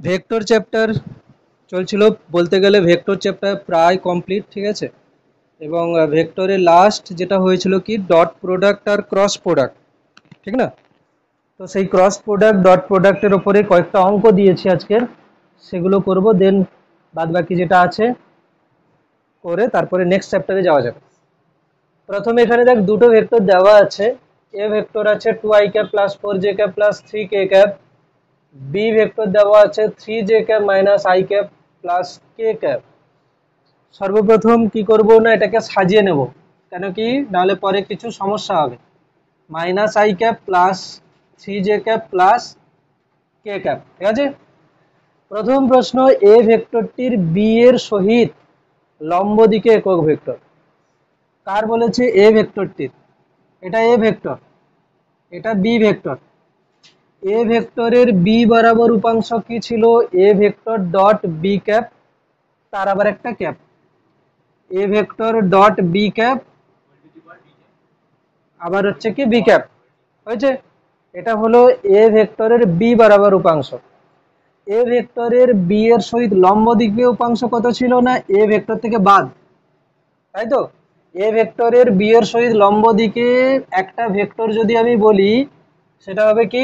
Vector chapter চলছিল, বলতে গেলে ভেক্টর চ্যাপ্টার প্রায় কমপ্লিট, ঠিক আছে। এবং ভেক্টরের লাস্ট যেটা হয়েছিল কি ডট প্রোডাক্ট আর ক্রস প্রোডাক্ট, ঠিক না। তো সেই ক্রস প্রোডাক্ট ডট প্রোডাক্টের ওপরে কয়েকটা অঙ্ক দিয়েছি আজকের, সেগুলো করব, দেন বাদ বাকি যেটা আছে করে তারপরে নেক্সট চ্যাপ্টারে যাওয়া যাবে। প্রথমে এখানে দেখ দুটো ভেক্টর দেওয়া আছে। এ ভেক্টর আছে 2i plus 4j plus 3k, B vector দেওয়া আছে 3j minus i plus k। সর্বপ্রথম কি করব না, এটাকে সাজিয়ে নেব, কেন কি নাহলে পরে কিছু সমস্যা হবে। Minus i plus 3j plus k, ঠিক আছে। প্রথম প্রশ্ন, এ ভেক্টরটির বি এর সহিত লম্ব দিকে একক ভেক্টর। কার বলেছে? এ ভেক্টরটির। এটা এ ভেক্টর, এটা বি ভেক্টর। এ ভেক্টরের বি বরাবর উপাংশ কি ছিল? A vector dot B cap, তার আবার একটা cap, A vector dot B cap, আবার হচ্ছে কি বি ক্যাপ, হয়েছে। এটা হলো এ ভেক্টরের বি বরাবর উপাংশ। এ ভেক্টরের বি এর সহিত লম্ব দিকে উপাংশ কত ছিল না? এ ভেক্টর থেকে বাদ, তাই তো। এ ভেক্টরের বি এর সহিত লম্ব দিকে একটা ভেক্টর যদি আমি বলি, সেটা হবে কি,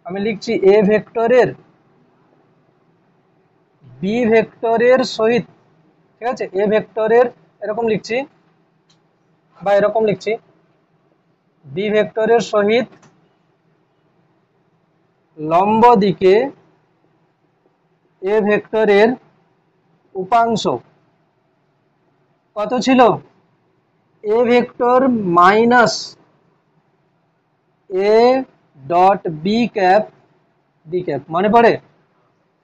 আমি লিখছি এ ভেক্টরের বি ভেক্টরের সহিত, ঠিক আছে, এ ভেক্টরের এরকম লিখছি বা এরকম লিখছি, বি ভেক্টরের সহিত লম্ব দিকে এ ভেক্টরের উপাংশ কত ছিল? A vector minus A dot B cap, B cap, মনে পড়ে?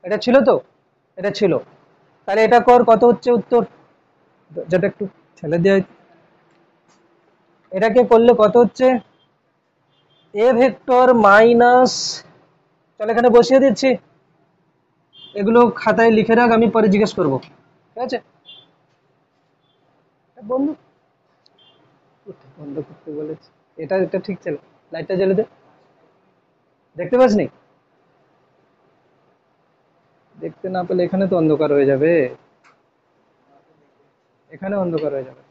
এটা ছিল তো, এটা ছিল। তাহলে এটা কর, কত হচ্ছে উত্তর, যেটা একটু ছেলে দেওয়া, এটাকে করলে কত হচ্ছে? এ ভেক্টর মাইনাস, চল এখানে বসিয়ে দিচ্ছি, এগুলো খাতায় লিখে রাখ, আমি পরে জিজ্ঞেস করবো, ঠিক আছে। বন্ধু বন্ধ করতে বলেছি, এটা এটা ঠিক ছিল। লাইটটা জ্বেলে দে, দেখতে পাসনি? দেখতে না পেলে এখানে তো অন্ধকার হয়ে যাবে, এখানে অন্ধকার হয়ে যাবে,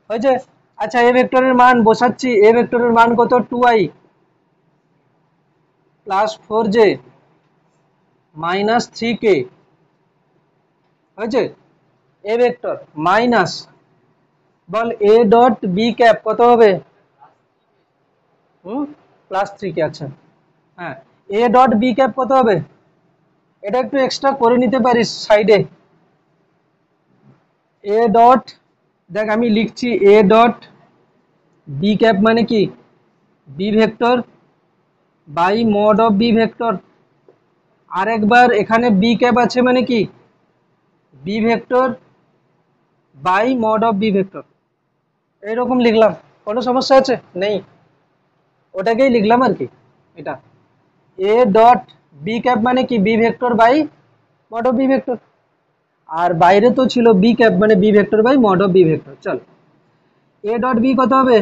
হয়েছে। আচ্ছা, এ ভেক্টরের মান বসাচ্ছি, এ ভেক্টরের মান কত? 2i plus 4j minus 3k, হয়েছে। এ ভেক্টর মাইনাস, বল এ ডট বি ক্যাপ কত হবে? প্লাস 3k, আচ্ছা। হ্যাঁ, এ ডট বি ক্যাপ কত হবে? এটা একটু এক্সট্রা করে নিতে পারিস সাইডে। এ ডট, দেখ আমি লিখছি এ ডট বি ক্যাপ মানে কি, B vector by mod of B vector. আর একবার এখানে বি ক্যাপ আছে মানে কি, B vector by mod of B vector, এইরকম লিখলাম। কোনো সমস্যা আছে? নেই, ওটাকেই লিখলাম আর কি। এটা এ ডট বি ক্যাপ মানে কি, B vector by mod of B vector. আর বাইরে তো ছিল বি ক্যাপ মানে B vector by mod of B vector. চল, এ ডট বি কত হবে?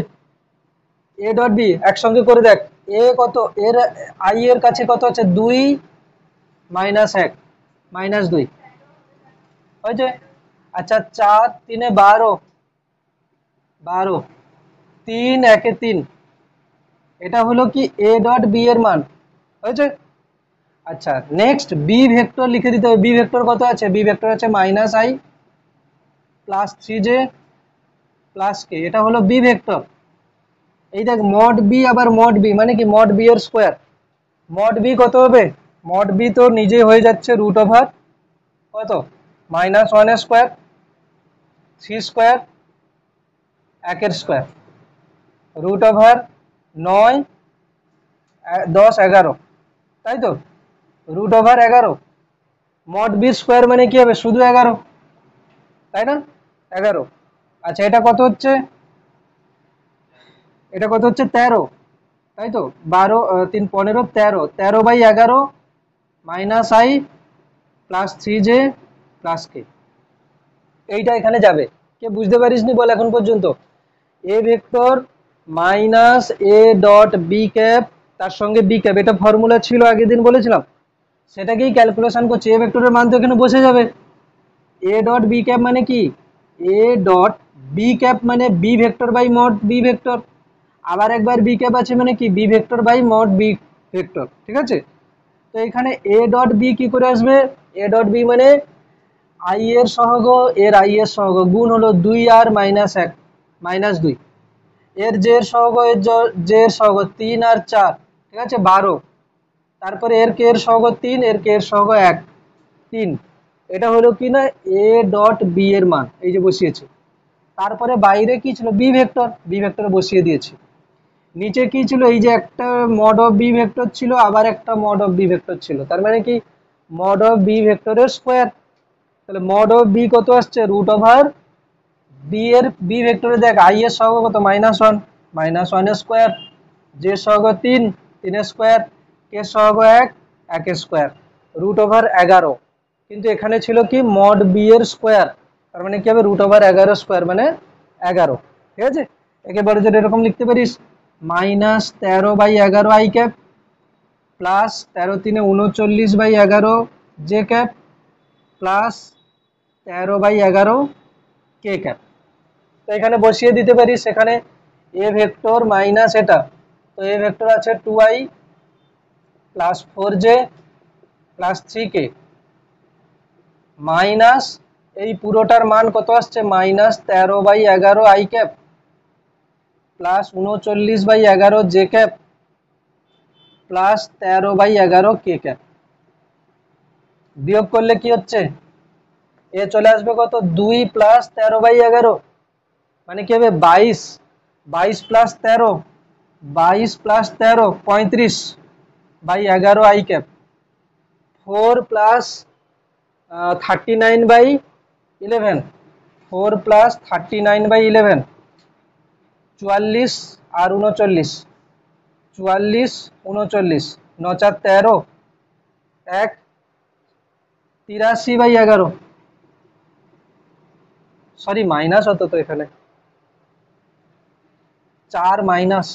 এ ডট বি একসঙ্গে করে দেখ, এ কত, এর আই এর কাছে কত আছে? 2 মাইনাস 1 মাইনাস 2, হয়েছে। আচ্ছা, 4 3 12, 12, 3 1 3, এটা হলো কি এ ডট বি এর মান, হয়েছে। আচ্ছা, নেক্সট বি ভেক্টর লিখে দিতে হবে। বি ভেক্টর কত আছে? বি ভেক্টর আছে minus i plus 3j plus K, এটা হলো বি ভেক্টর। এই দেখ মড বি, আবার মড বি মানে কি, মড বি এর স্কোয়ার। মড বি কত হবে? মড বি তো নিজে হয়ে যাচ্ছে রুট ওভার কত, -1 এর স্কোয়ার, 3 স্কোয়ার, 1 এর স্কোয়ার, রুট ওভার 9 10 11, তাই তো, root over 11। Mod B square মানে কি হবে? শুধু 11, তাই না, 11। আচ্ছা, এটা কত হচ্ছে? এটা কত হচ্ছে? 13, তাই তো। 12 3 15, 13, 13 by 11 minus i plus 3j plus K, এইটা এখানে যাবে। কে বুঝতে পারিসনি বল এখন পর্যন্ত? A vector minus A dot B cap তার সঙ্গে বি ক্যাপ, এটা ফর্মুলা ছিল আগের দিন বলেছিলাম, সেটাকেই ক্যালকুলেশন করছি। এ ভেক্টরের মান তো এখানে বসে যাবে। এ ডট বি ক্যাপ মানে কি, এ ডট বি ক্যাপ মানে B vector by mod B vector, আবার একবার বি ক্যাপ আছে মানে কি B vector by mod B vector, ঠিক আছে। তো এখানে এ ডট বি কি করে আসবে, এ ডট বি মানে আই এর সহগ এর আই এর সহগ গুণ হলো 2 আর -1 -2, এর জে এর সহগ এর জে এর সহগ 3 আর 4, ঠিক আছে 12, তারপরে এর কে এর সহগ 3, এর কে এর সহগ 1 3, এটা হলো কি না এ ডট বি এর মান, এই যে বসিয়েছি। তারপরে বাইরে কি ছিল বি ভেক্টর, বি ভেক্টর বসিয়ে দিয়েছি। নিচে কি ছিল, এই যে একটা মড অফ বি ভেক্টর ছিল, আবার একটা মড অফ বি ভেক্টর ছিল, তার মানে কি মড অফ বি ভেক্টরের স্কোয়ার। তাহলে মড অফ বি কত আসছে, √ওভার বি এর বি ভেক্টরে দেখ আই এর সহগ কত -1, -1 এর স্কোয়ার, জে সহগ 3, 3 এর স্কোয়ার, কে সহগ 1, 1 এর স্কোয়ার, √11। কিন্তু এখানে ছিল কি মড বি এর স্কোয়ার, তার মানে কি হবে √11 স্কোয়ার মানে 11, ঠিক আছে। একেবারে যদি এরকম লিখতে পারিস -13/11 I cap plus 13 × 3 = 39/11 J cap plus 13/11 K cap. তো এখানে বসিয়ে দিতে পারিস, এখানে এ ভেক্টর মাইনাস এটা, তো এ ভেক্টর আছে 2i plus 4j plus 3k minus এই পুরোটার মান কত আসছে -13/11 I cap plus 39/11 J cap plus 13/11 K cap. বিয়োগ করলে কি হচ্ছে, এ চলে আসবে কত 2 প্লাস 13/11, মানে কি হবে 22, 22 plus 13, 22 plus 13 35/11 I cap, 4 plus 39/11, 4 plus 39/11 44 আর 39, 44 39 9 4 13, 1 83/11, সরি মাইনাস হতো তো এখানে 4 মাইনাস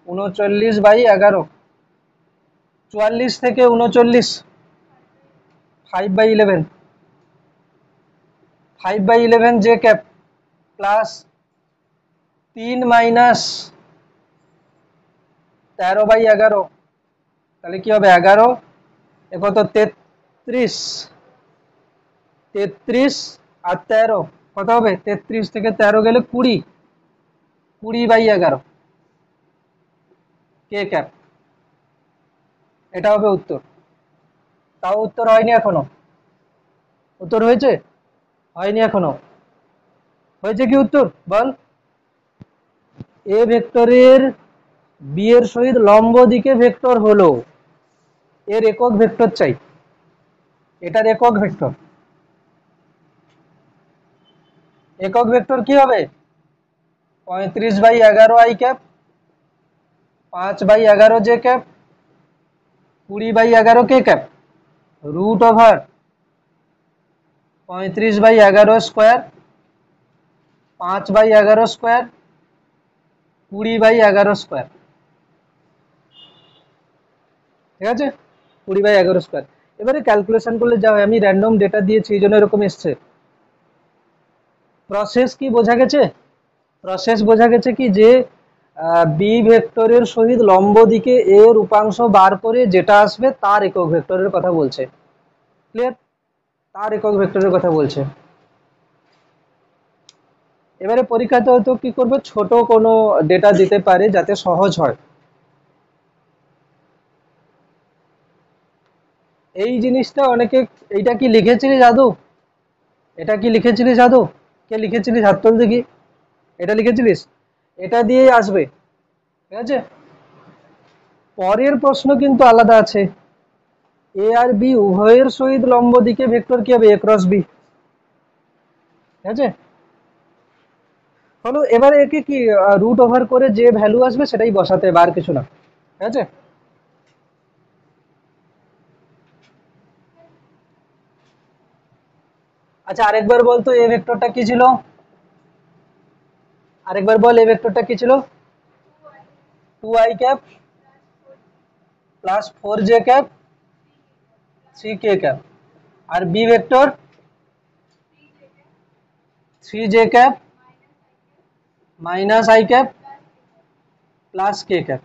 39/11, 44 থেকে 39 5/11, 5/11 জে ক্যাপ প্লাস 3 মাইনাস 13/11, তাহলে কি হবে 11, এ কত 33, 33 আর 13 কত হবে, 33 থেকে 13 গেলে 20, 20/11 কে ক্যাপ, এটা হবে উত্তর। তাও উত্তর হয়নি এখনো, উত্তর হয়েছে, হয়নি এখনো, হয়েছে কি উত্তর বল। এ ভেক্টরের বি এর সহিত লম্ব দিকে ভেক্টর হলো, এর একক ভেক্টর চাই, এটার একক ভেক্টর, একক ভেক্টর কি হবে 35/11 I cap 5/11 J cap 20/11 K cap √over 35/11 square 5/11 square 20/11 square, ঠিক আছে 20/11 স্কোয়ার। এবারে ক্যালকুলেশন করলে যা হয়, আমি র্যান্ডম ডেটা দিয়েছি এই জন্য এরকম এসছে। প্রসেস কি বোঝা গেছে, প্রসেস বোঝা গেছে কি যে বি ভেক্টরের সহিত লম্ব দিকে এর উপাংশ বার করে যেটা আসবে তার একক ভেক্টরের কথা বলছে, ক্লিয়ার, তার একক ভেক্টরের কথা বলছে। এবারে পরীক্ষাতে হয়তো কি করবে, ছোট কোনো ডেটা দিতে পারে যাতে সহজ হয়। এই জিনিসটা অনেকে, এইটা কি লিখেছিলি জাদু, এটা কি লিখেছিলিস জাদু, কে লিখেছিলিস হাত তোল দেখি, এটা লিখেছিলিস, এটা দিয়েই আসবে, ঠিক আছে। পরের প্রশ্ন কিন্তু আলাদা আছে, এ আর বি উভয়ের সহিত লম্ব দিকে ভেক্টর কি হবে, এ ক্রস বি, ঠিক আছে। হলো এবারে একে কি √ওভার করে যে ভ্যালু আসবে সেটাই বসাতে হবে, আর কিছু না, ঠিক আছে। আচ্ছা আরেকবার বলতো এ ভেক্টরটা কি ছিল, আরেকবার বল এ ভেক্টরটা কি ছিল 2i cap plus 4j cap 3k cap, আর B vector 3j cap minus i cap plus k cap.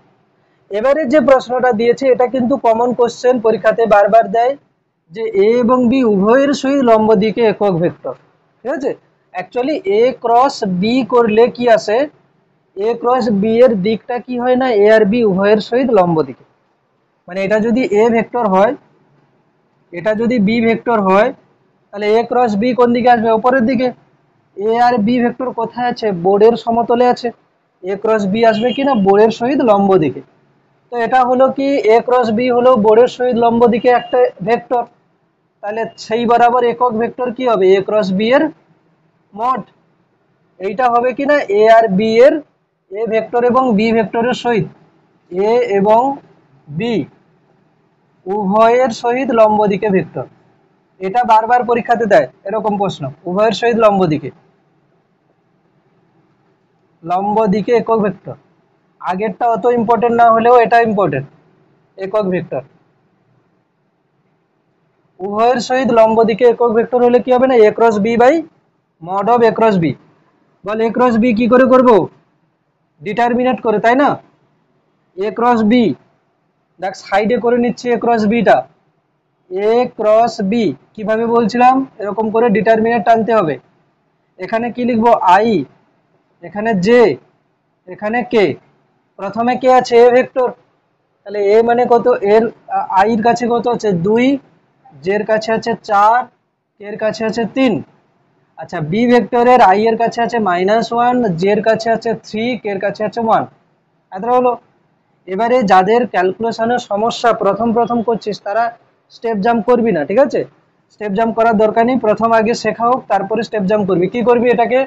এবারে যে প্রশ্নটা দিয়েছে এটা কিন্তু কমন কোশ্চেন, পরীক্ষাতে বারবার দেয় যে এ এবং বি উভয়ের সহিত লম্ব দিকে একক ভেক্টর। ঠিক আছে, অ্যাকচুয়ালি এ ক্রস বি করলে কি আসে, এ ক্রস বি এর দিকটা কি হয় না, এ আর বি উভয়ের সহিত লম্ব দিকে। মানে এটা যদি এ ভেক্টর হয়, এটা যদি বি ভেক্টর হয়, তাহলে এ ক্রস বি কোন দিকে আসবে, উপরের দিকে। এ আর বি ভেক্টর কোথায় আছে, বোর্ডের সমতলে আছে। এ ক্রস বি আসবে কি না, বোর্ডের সহিত লম্ব দিকে। তো এটা হলো কি, এ ক্রস বি হলো বোর্ডের সহিত লম্ব দিকে একটা ভেক্টর, তাহলে সেই বরাবর একক ভেক্টর কি হবে, এ ক্রস বি এর মড। এইটা হবে কি না, এ আর বি এর, এ ভেক্টর এবং বি ভেক্টরের সহিত, এ এবং বি উভয়ের সহিত লম্ব দিকে ভেক্টর। এটা বারবার পরীক্ষাতে দেয় এরকম প্রশ্ন, উভয়ের সহিত লম্ব দিকে, লম্ব দিকে একক ভেক্টর। আগেরটা অত ইম্পর্টেন্ট না হলেও এটা ইম্পর্টেন্ট, একক ভেক্টর উভয়ের সহিত লম্ব দিকে একক ভেক্টর হলে কি হবে না, A cross B by mod of A cross B. বল এ ক্রস বি কি করে করব, ডিটারমিনেট করে, তাই না। এ ক্রস বি, দেখ সাইডে করে নিচ্ছি এ ক্রস বিটা, এ ক্রস বি কিভাবে বলছিলাম, এরকম করে ডিটারমিনেট টানতে হবে। এখানে কি লিখবো, আই, এখানে জে, এখানে কে। প্রথমে কে আছে, এ ভেক্টর, তাহলে এ মানে কত, এর আই এর কাছে কত আছে 2, জের কাছে আছে 4, কে এর কাছে আছে 3। আচ্ছা, বি ভেক্টরের আই এর কাছে আছে -1, জের কাছে আছে 3, কে এর কাছে আছে 1। এত হলো। এবারে যাদের ক্যালকুলেশনের সমস্যা, প্রথম প্রথম করছিস, তারা স্টেপ জাম্প করবি না, ঠিক আছে। স্টেপ জাম্প করার দরকার নেই, প্রথম আগে শেখা হোক, তারপরে স্টেপ জাম্প করবি। কি করবি, এটাকে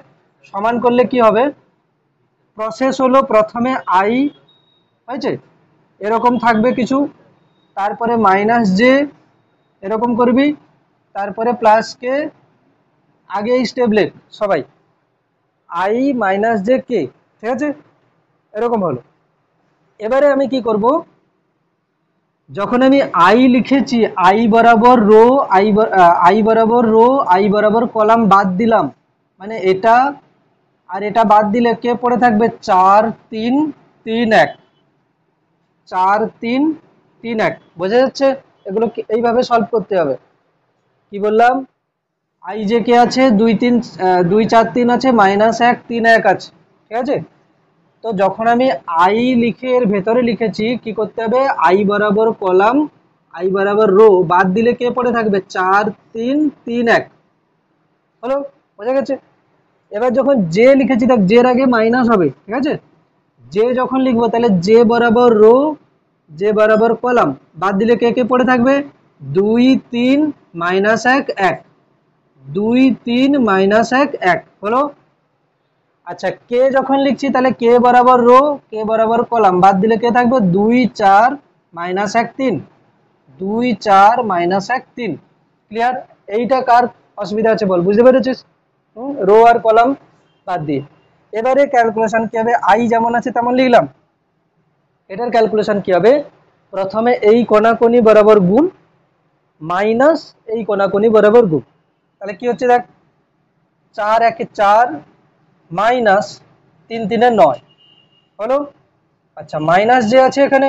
সমান করলে কি হবে, প্রসেস হলো প্রথমে আই হয়েছে, এরকম থাকবে কিছু, তারপরে মাইনাস জে এরকম করবি, তারপরে প্লাস কে, আগে এই স্টেপ লেখ সবাই, আই মাইনাস জে কে, ঠিক আছে, এরকম হলো। এবারে আমি কি করব, যখন আমি আই লিখেছি, আই বরাবর রো, আই বরাবর রো, আই বরাবর কলাম বাদ দিলাম, মানে এটা আর এটা বাদ দিলে কে পড়ে থাকবে, 4 3 3 1, 4 3 3 1। বোঝা যাচ্ছে, এগুলো এইভাবে সলভ করতে হবে। কি বললাম, আই জে কে আছে 2 3 2 4 3 আছে, -1 3 1 আছে, ঠিক আছে। তো যখন আমি আই লিখে এর ভেতরে লিখেছি, কি করতে হবে, আই বরাবর কলাম, আই বরাবর রো বাদ দিলে কে পড়ে থাকবে, 4 3 3 1। হলো, বোঝা গেছে। এবার যখন জে লিখেছি, দেখ জের আগে মাইনাস হবে, ঠিক আছে। জে যখন লিখবো, তাহলে জে বরাবর রো, জে বরাবর কলাম বাদ দিলে কে কে পড়ে থাকবে, 2 3 -1 1, 2 3 -1 1 হলো। আচ্ছা, কে যখন লিখছি, তাহলে কে বরাবর রো, কে বরাবর কলাম বাদ দিলে কে থাকবে, 2 4 -1 3, 2 4 -1 3। ক্লিয়ার। এইটা কার অসুবিধা আছে বল, বুঝতে পেরেছিস, রো আর কলাম বাদ দিয়ে। এবারে ক্যালকুলেশন কি হবে, আই যেমন আছে তেমন লিখলাম। এটার ক্যালকুলেশন কি হবে, প্রথমে এই কোণাকোণি বরাবর গুণ, মাইনাস এই কোণাকোণি বরাবর গুণ। তাহলে কি হচ্ছে দেখ, 4 1 4 মাইনাস 3 3 9 হলো। আচ্ছা, মাইনাস যে আছে এখানে,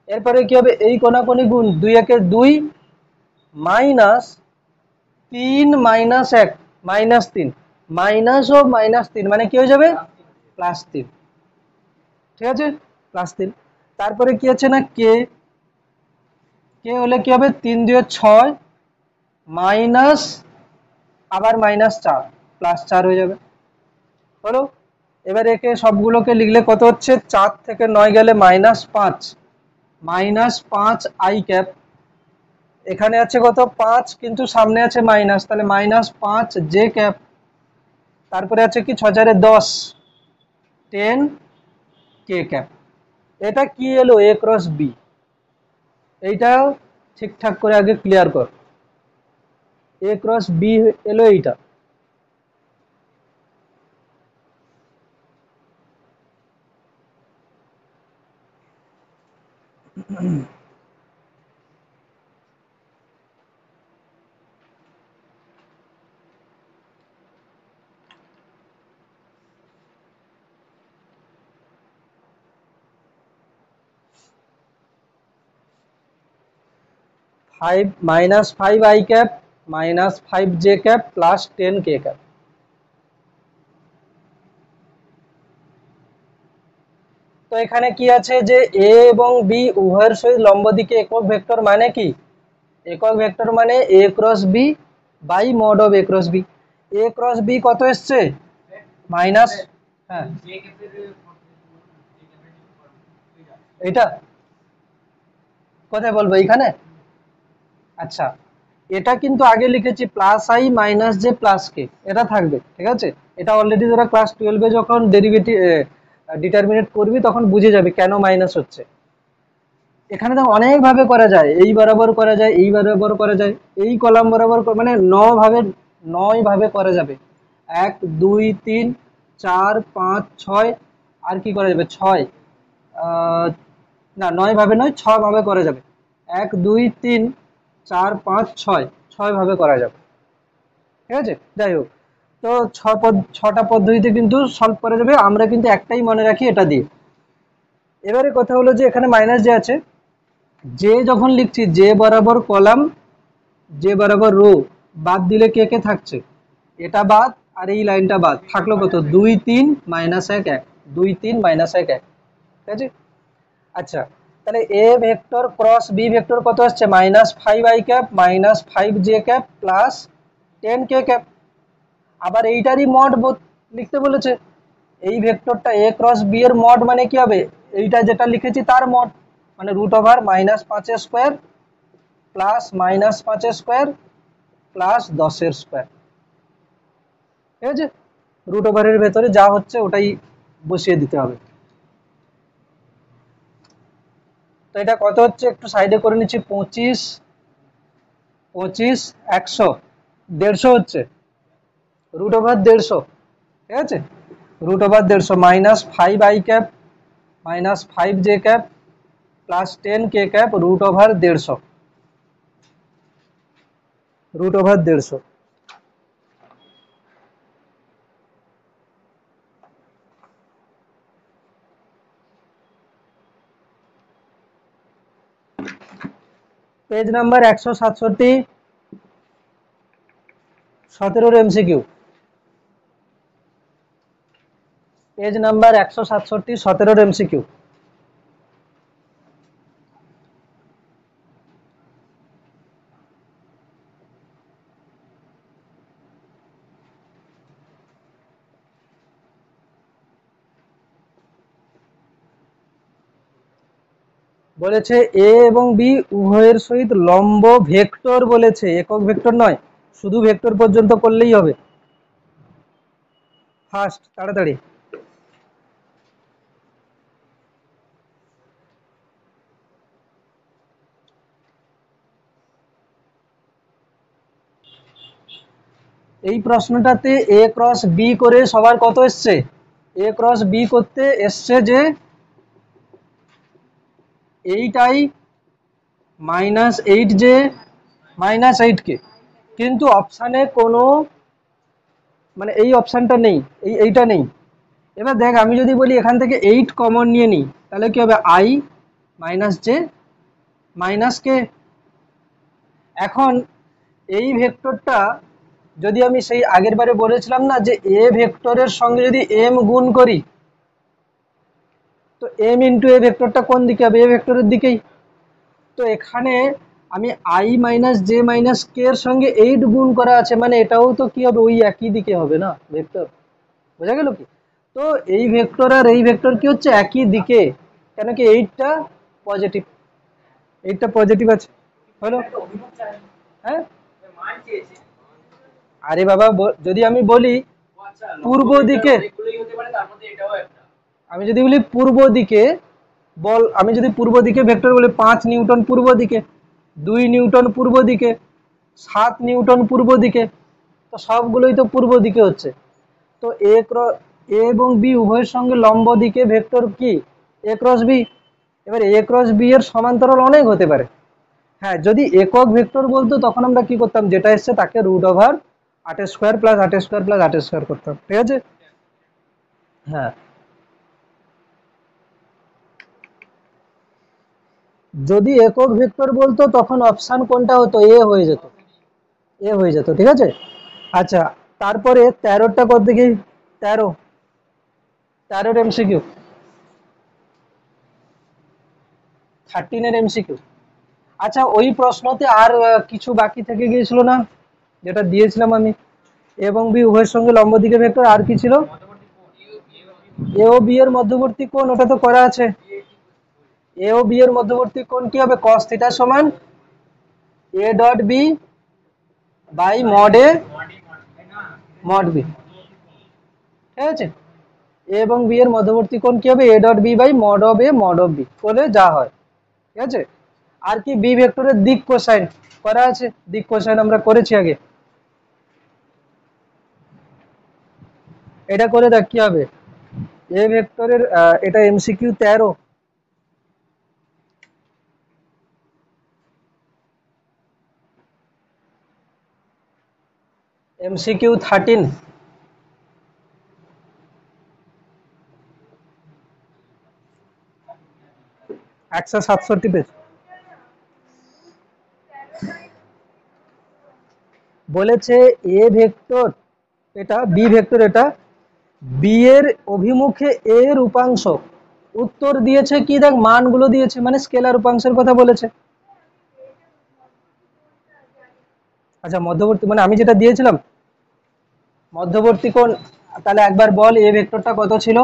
এরপরে কি হবে, এই কোণাকোণি গুণ, 2 1 2 মাইনাস 3 -1 -3, মাইনাস ও -3 মানে কি হয়ে যাবে, +3, ঠিক আছে, +3। তারপরে কি আছে না, কে, কে হলে কি হবে, 3 2 6 মাইনাস আবার -4 +4 হয়ে যাবে, হলো। এবার একে সবগুলোকে লিখলে কত হচ্ছে, 4 থেকে 9 গেলে -5, -5 আই ক্যাপ, এখানে আছে কত 5, কিন্তু সামনে আছে মাইনাস, তাহলে -5 জে ক্যাপ, তারপরে আছে কি 6 4 10 10 কে ক্যাপ। এটা কি এলো, এ ক্রস বি। এইটাও ঠিকঠাক করে আগে ক্লিয়ার কর, এ ক্রস বি এলো এইটা। फाइव माइनस फाइव आई कैप माइनस फाइव जे कैप प्लस टेन के कैप। তো এখানে কি আছে যে এ এবং বি উভয়ের সহিত লম্ব দিকে একক ভেক্টর মানে কি, একক ভেক্টর মানে A cross B by mod of A cross B. A cross B কত এসছে মাইনাস, হ্যাঁ এটা কোথায় বলবো এইখানে, আচ্ছা এটা কিন্তু আগে লিখেছি plus I minus J plus K, এটা থাকবে ঠিক আছে। এটা অলরেডি তোরা ক্লাস 12 এ যখন ডেরিভেটিভ ডিটারমিনেট করবি তখন বুঝে যাবে কেন মাইনাস হচ্ছে। এখানে তো অনেক ভাবে করা যায়, এই বরাবর করা যায়, এই বরাবর করা যায়, এই কলাম বরাবর মানে 9 ভাবে করা যাবে। 1 2 3 4 5 6 আর কি করা যাবে 6, না 9 ভাবে নয় 6 ভাবে করা যাবে। 1 2 3 4 5 6 6 ভাবে করা যাবে, ঠিক আছে। যাই হোক, তো 6টা পদ্ধতিতে কিন্তু সলভ করা যাবে, আমরা কিন্তু একটাই মনে রাখি এটা দিয়ে। এবারে কথা হলো যে এখানে মাইনাস যে আছে, যে যখন লিখছি যে বরাবর কলাম যে বরাবর রো বাদ দিলে কে কে থাকছে, এটা বাদ আর এই লাইনটা বাদ থাকলো কত 2 3 মাইনাস 1 1 2 3 মাইনাস 1 1, ঠিক আছে। আচ্ছা তাহলে A vector cross B vector কত আসছে minus five I cap minus five J cap plus 10 K cap. আবার এইটারই মড লিখতে বলেছে, এই ভেক্টরটা এ ক্রস বি এর মড মানে কি হবে, এইটা যেটা লিখেছি তার মড, মানে root over minus 5 square plus minus 5 square plus 10 square, ঠিক আছে। রুট ওভারের ভেতরে যা হচ্ছে ওটাই বসিয়ে দিতে হবে। তো এটা কত হচ্ছে একটু সাইডে করে নিচ্ছি, 25 25 100 150 হচ্ছে রুট ওভার 150, ঠিক আছে। Root over 150 minus five I cap minus five J cap plus 10 K cap root over 150, root over 150। Page number 167 17 MCQ, page number 167 17 MCQ. বলেছে এ এবং বি উভয়ের সহিত লম্ব ভেক্টর বলেছে, একক ভেক্টর নয়, শুধু ভেক্টর পর্যন্ত করলেই হবে। ফার্স্ট তাড়াতাড়ি, এই প্রশ্নটাতে এ ক্রস বি করে সবার কত এসছে, এ ক্রস বি করতে এসছে যে এইটাই মাইনাস 8 যে মাইনাস 8 কে, কিন্তু অপশানে কোনো মানে এই অপশানটা নেই, এইটা নেই। এবার দেখ আমি যদি বলি এখান থেকে 8 কমন নিয়ে নিই তাহলে কি হবে আই মাইনাস জে মাইনাস কে। এখন এই ভেক্টরটা যদি আমি সেই আগের বারে বলেছিলাম না যে এ ভেক্টরের সঙ্গে যদি এম গুণ করি তো এম ইন্টু এ ভেক্টরটা কোন দিকে হবে, এ ভেক্টরের দিকেই। তো এখানে আমি আই মাইনাস জে মাইনাস কে এর সঙ্গে 8 গুণ করা আছে, মানে এটাও তো কি হবে ওই একই দিকে হবে না ভেক্টর, বোঝা গেল কি। তো এই ভেক্টর আর এই ভেক্টর কি হচ্ছে একই দিকে, কেন কি 8টা পজিটিভ, 8টা পজিটিভ আছে, হলো। হ্যাঁ আরে বাবা যদি আমি বলি পূর্ব দিকে, আমি যদি বলি পূর্ব দিকে বল, আমি যদি পূর্ব দিকে ভেক্টর বলি 5 নিউটন পূর্ব দিকে, 2 নিউটন পূর্ব দিকে, 7 নিউটন পূর্ব দিকে, তো সবগুলোই তো পূর্ব দিকে হচ্ছে। তো এ এবং বি উভয়ের সঙ্গে লম্ব দিকে ভেক্টর কি এ ক্রস বি, এবার এ ক্রস বি এর সমান্তরাল অনেক হতে পারে। হ্যাঁ, যদি একক ভেক্টর বলতো তখন আমরা কি করতাম, যেটা এসছে তাকে root over 8 square plus 8 square plus 8 square করতাম, ঠিক আছে। হ্যাঁ, যদি একক ভেক্টর বলতো তখন অপশন কোনটা হতো, এ হয়ে যেত, এ হয়ে যেত, ঠিক আছে। আচ্ছা, তারপরে 13টা কত দেখি, 13, 13 এমসিকিউ, 13 এমসিকিউ। আচ্ছা, ওই প্রশ্নতে আর কিছু বাকি থেকে গিয়েছিল না, যেটা দিয়েছিলাম আমি, এবং বি উভয়ের সঙ্গে লম্ব দিকে ভেক্টর, আর কি ছিল, এ ও বি এর মধ্যবর্তী কোণ, ওটা তো করা আছে। এ ও বি এর মধ্যবর্তী কোণ কি হবে, cos থিটা সমান A dot B by mod A mod B, ঠিক আছে। এ এবং বি এর মধ্যবর্তী কোণ কি হবে, A dot B by mod of A mod of B করলে যা হয়, ঠিক আছে। আর কি, বি ভেক্টরের দিক কোসাইন করা আছে, দিক কোসাইন আমরা করেছি আগে, এটা করে দেখ কি হবে। এ ভেক্টরের এটা এমসিকিউ 13, এমসিকিউ 13, 167 পেজ। বলেছে এ ভেক্টর এটা, বি ভেক্টর এটা, বি এর অভিমুখে এ এর উপাংশ, উত্তর দিয়েছে কি দেখ, মানগুলো দিয়েছে, মানে স্কেলার উপাংশের কথা বলেছে। আচ্ছা, মধ্যবর্তী মানে আমি যেটা দিয়েছিলাম মধ্যবর্তী কোণ, তাহলে একবার বল এ ভেক্টরটা কত ছিল,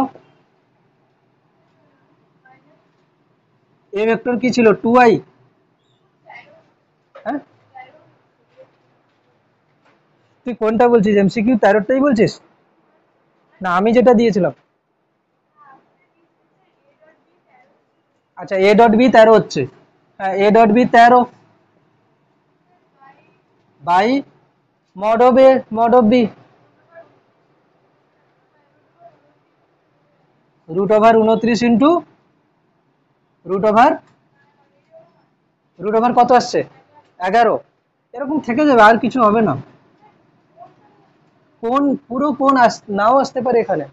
এ ভেক্টর কি ছিল 2i, হ্যাঁ, তুই কোনটা বলছিস, এমসিকিউ 13টাই বলছিস, না আমি যেটা দিয়েছিলাম। আচ্ছা, এ ডট বি 13 হচ্ছে, হ্যাঁ A dot B 13 by mod of A mod of B root over 29 into root over, root over কত আসছে, 11, এরকম থেকে যাবে, আর কিছু হবে না। কোন পুরো কোন নাও আসতে পারে এখানে,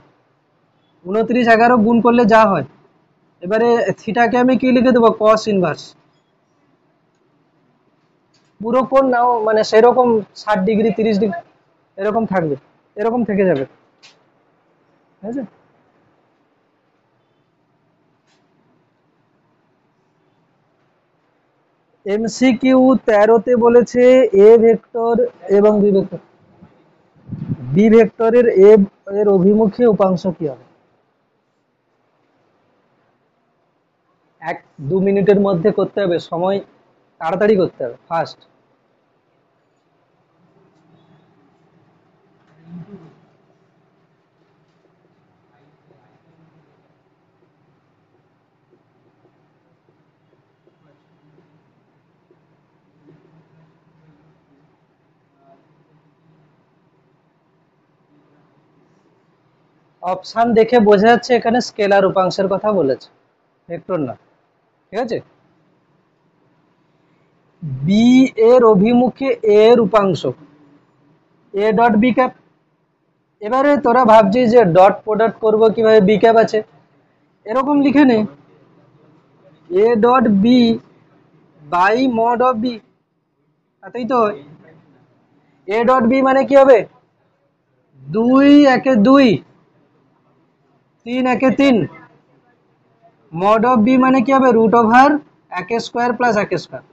29 11 গুণ করলে যা হয়। এবারে থিটাকে আমি কি লিখে দেবো, কস ইনভার্স, পুরো কোণ নাও মানে সেরকম 60 ডিগ্রি 30 ডিগ্রি এরকম থাকবে, এরকম থেকে যাবে, ঠিক আছে। এমসিকিউ 13তে বলেছে এ ভেক্টর এবং বি ভেক্টর, বি ভেক্টরের এ এর অভিমুখে উপাংশ কি হবে, 1-2 মিনিটের মধ্যে করতে হবে, সময় তাড়াতাড়ি করতে হবে, ফাস্ট। অপশন দেখে বোঝা যাচ্ছে এখানে স্কেলার উপাংশের কথা বলেছে, ভেক্টর না, ঠিক আছে। বি এর অভিমুখে এ এর উপাংশ, এ ডট বি ক্যাপ। এবারে তোরা ভাবছিস যে ডট প্রোডাক্ট করবো কিভাবে, বি ক্যাপ আছে, এরকম লিখে নে, A dot B by mod of B, তাতেই তো হয়। এ ডট বি মানে কি হবে, 2 1 2, 3 1 3, মড অফ বি মানে কি হবে, root over 1 square plus 1 square,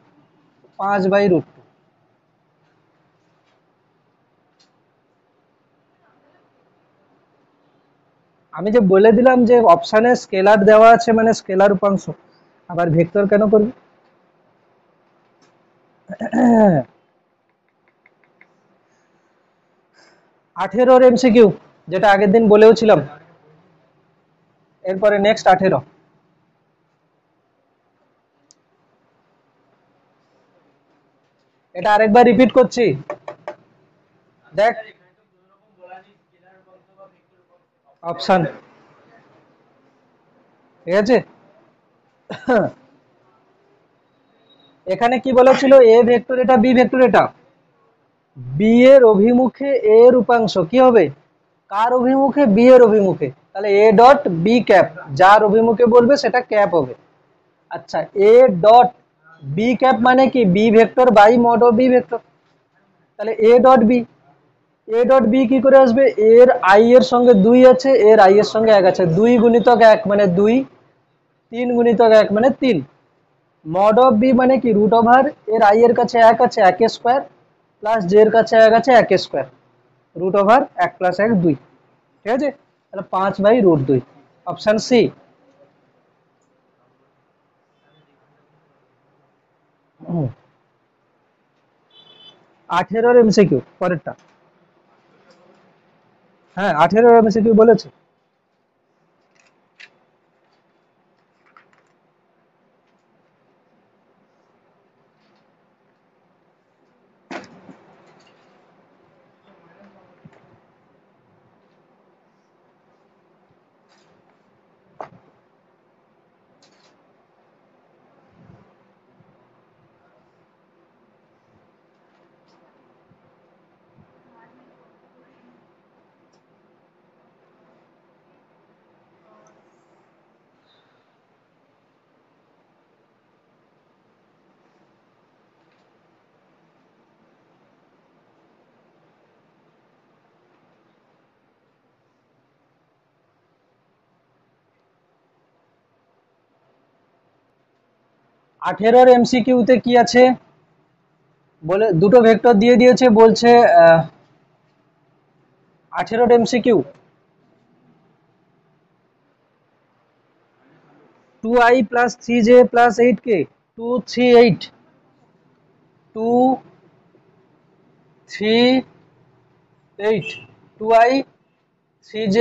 5/√2। আমি যে বলে দিলাম যে অপশানে স্কেলার দেওয়া আছে মানে স্কেলার উপাংশ, আবার ভেক্টর কেন করবি। 18 এমসিকিউ, যেটা আগের দিন বলেও ছিলাম, এরপরে নেক্সট 18। এটা আরেকবার রিপিট করছি, দেখ অপশন, ঠিক আছে। এখানে কি বলেছিল, এ ভেক্টর এটা, বি ভেক্টর এটা, বি এর অভিমুখে এ এর উপাংশ কি হবে, কার অভিমুখে, বি এর অভিমুখে, তাহলে এ ডট বি ক্যাপ, যার অভিমুখে বলবে সেটা ক্যাপ হবে। আচ্ছা, এ ডট বি ক্যাপ মানে কি, B vector by mod of B vector, তাহলে A dot B, A dot B কি করে আসবে, এর আই এর সঙ্গে 2 আছে, এর আই এর সঙ্গে 1 আছে, 2 গুণিতক 1 মানে 2, 3 গুণিতক 1 মানে 3, মড অফ বি মানে কি রুট ওভার, এর আই এর কাছে 1 আছে 1 স্কয়ার, প্লাস জে এর কাছে 1 আছে 1 স্কয়ার, রুট ওভার 1 প্লাস 1 2, ঠিক আছে, তাহলে 5/√2, অপশন সি। হুম, 18 এমসিকিউ পরেরটা, হ্যাঁ 18 এমসিকিউ বলেছে। আঠেরোর এমসিকিউতে কি আছে বলে, দুটো ভেক্টর দিয়ে দিয়েছে, বলছে 18 MCQ 2i plus 3j plus 8k, 2 3 8, 2 3 8, 2i 3j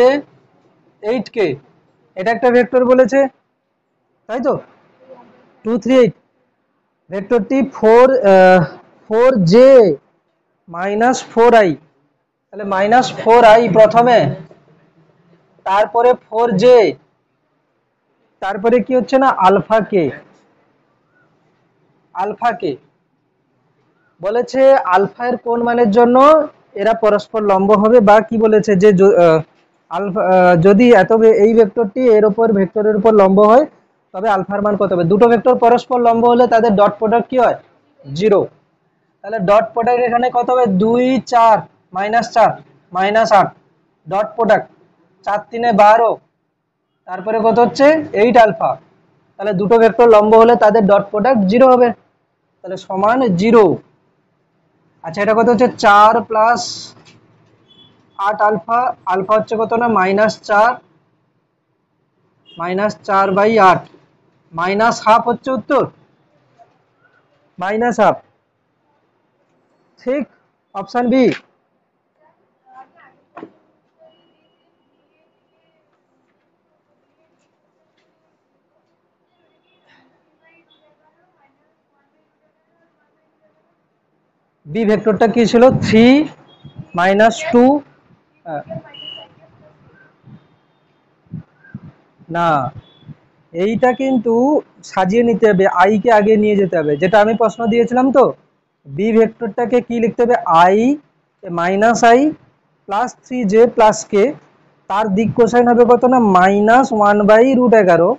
8k, এটা একটা ভেক্টর বলেছে, তাই তো, 2 3 8, ভেক্টরটি 4j মাইনাস 4i, তাহলে মাইনাস 4i প্রথমে, তারপরে 4j, তারপরে কি হচ্ছে না আলফা কে, আলফা কে বলেছে আলফা এর কোন মানের জন্য এরা পরস্পর লম্ব হবে, বা কি বলেছে যে আলফা যদি এই ভেক্টরটি এর উপর ভেক্টরের উপর লম্ব হয় তবে আলফার মান কত হবে, দুটো ভেক্টর পরস্পর লম্ব হলে তাদের ডট প্রোডাক্ট কি হয় 0, তাহলে ডট প্রোডাক্ট এখানে কত হবে 2 4 -4 -8, ডট প্রোডাক্ট 4 3 12, তারপরে কত হচ্ছে 8 আলফা, তাহলে দুটো ভেক্টর লম্ব হলে তাদের ডট প্রোডাক্ট 0 হবে, তাহলে সমান 0। আচ্ছা, এটা কত হচ্ছে 4 প্লাস 8 আলফা, আলফা হচ্ছে কত না -4, -4/8, -1/2 হচ্ছে উত্তর, -1/2, ঠিক, অপশন বি। বি ভেক্টরটা কি ছিল 3 -2, না এইটা কিন্তু সাজিয়ে নিতে হবে, আই কে আগে নিয়ে যেতে হবে, যেটা আমি প্রশ্ন দিয়েছিলাম তো, বি ভেক্টরটাকে কি লিখতে হবে, I -i plus 3j plus K, তার দিক কোসাইন হবে কত না -1/√11,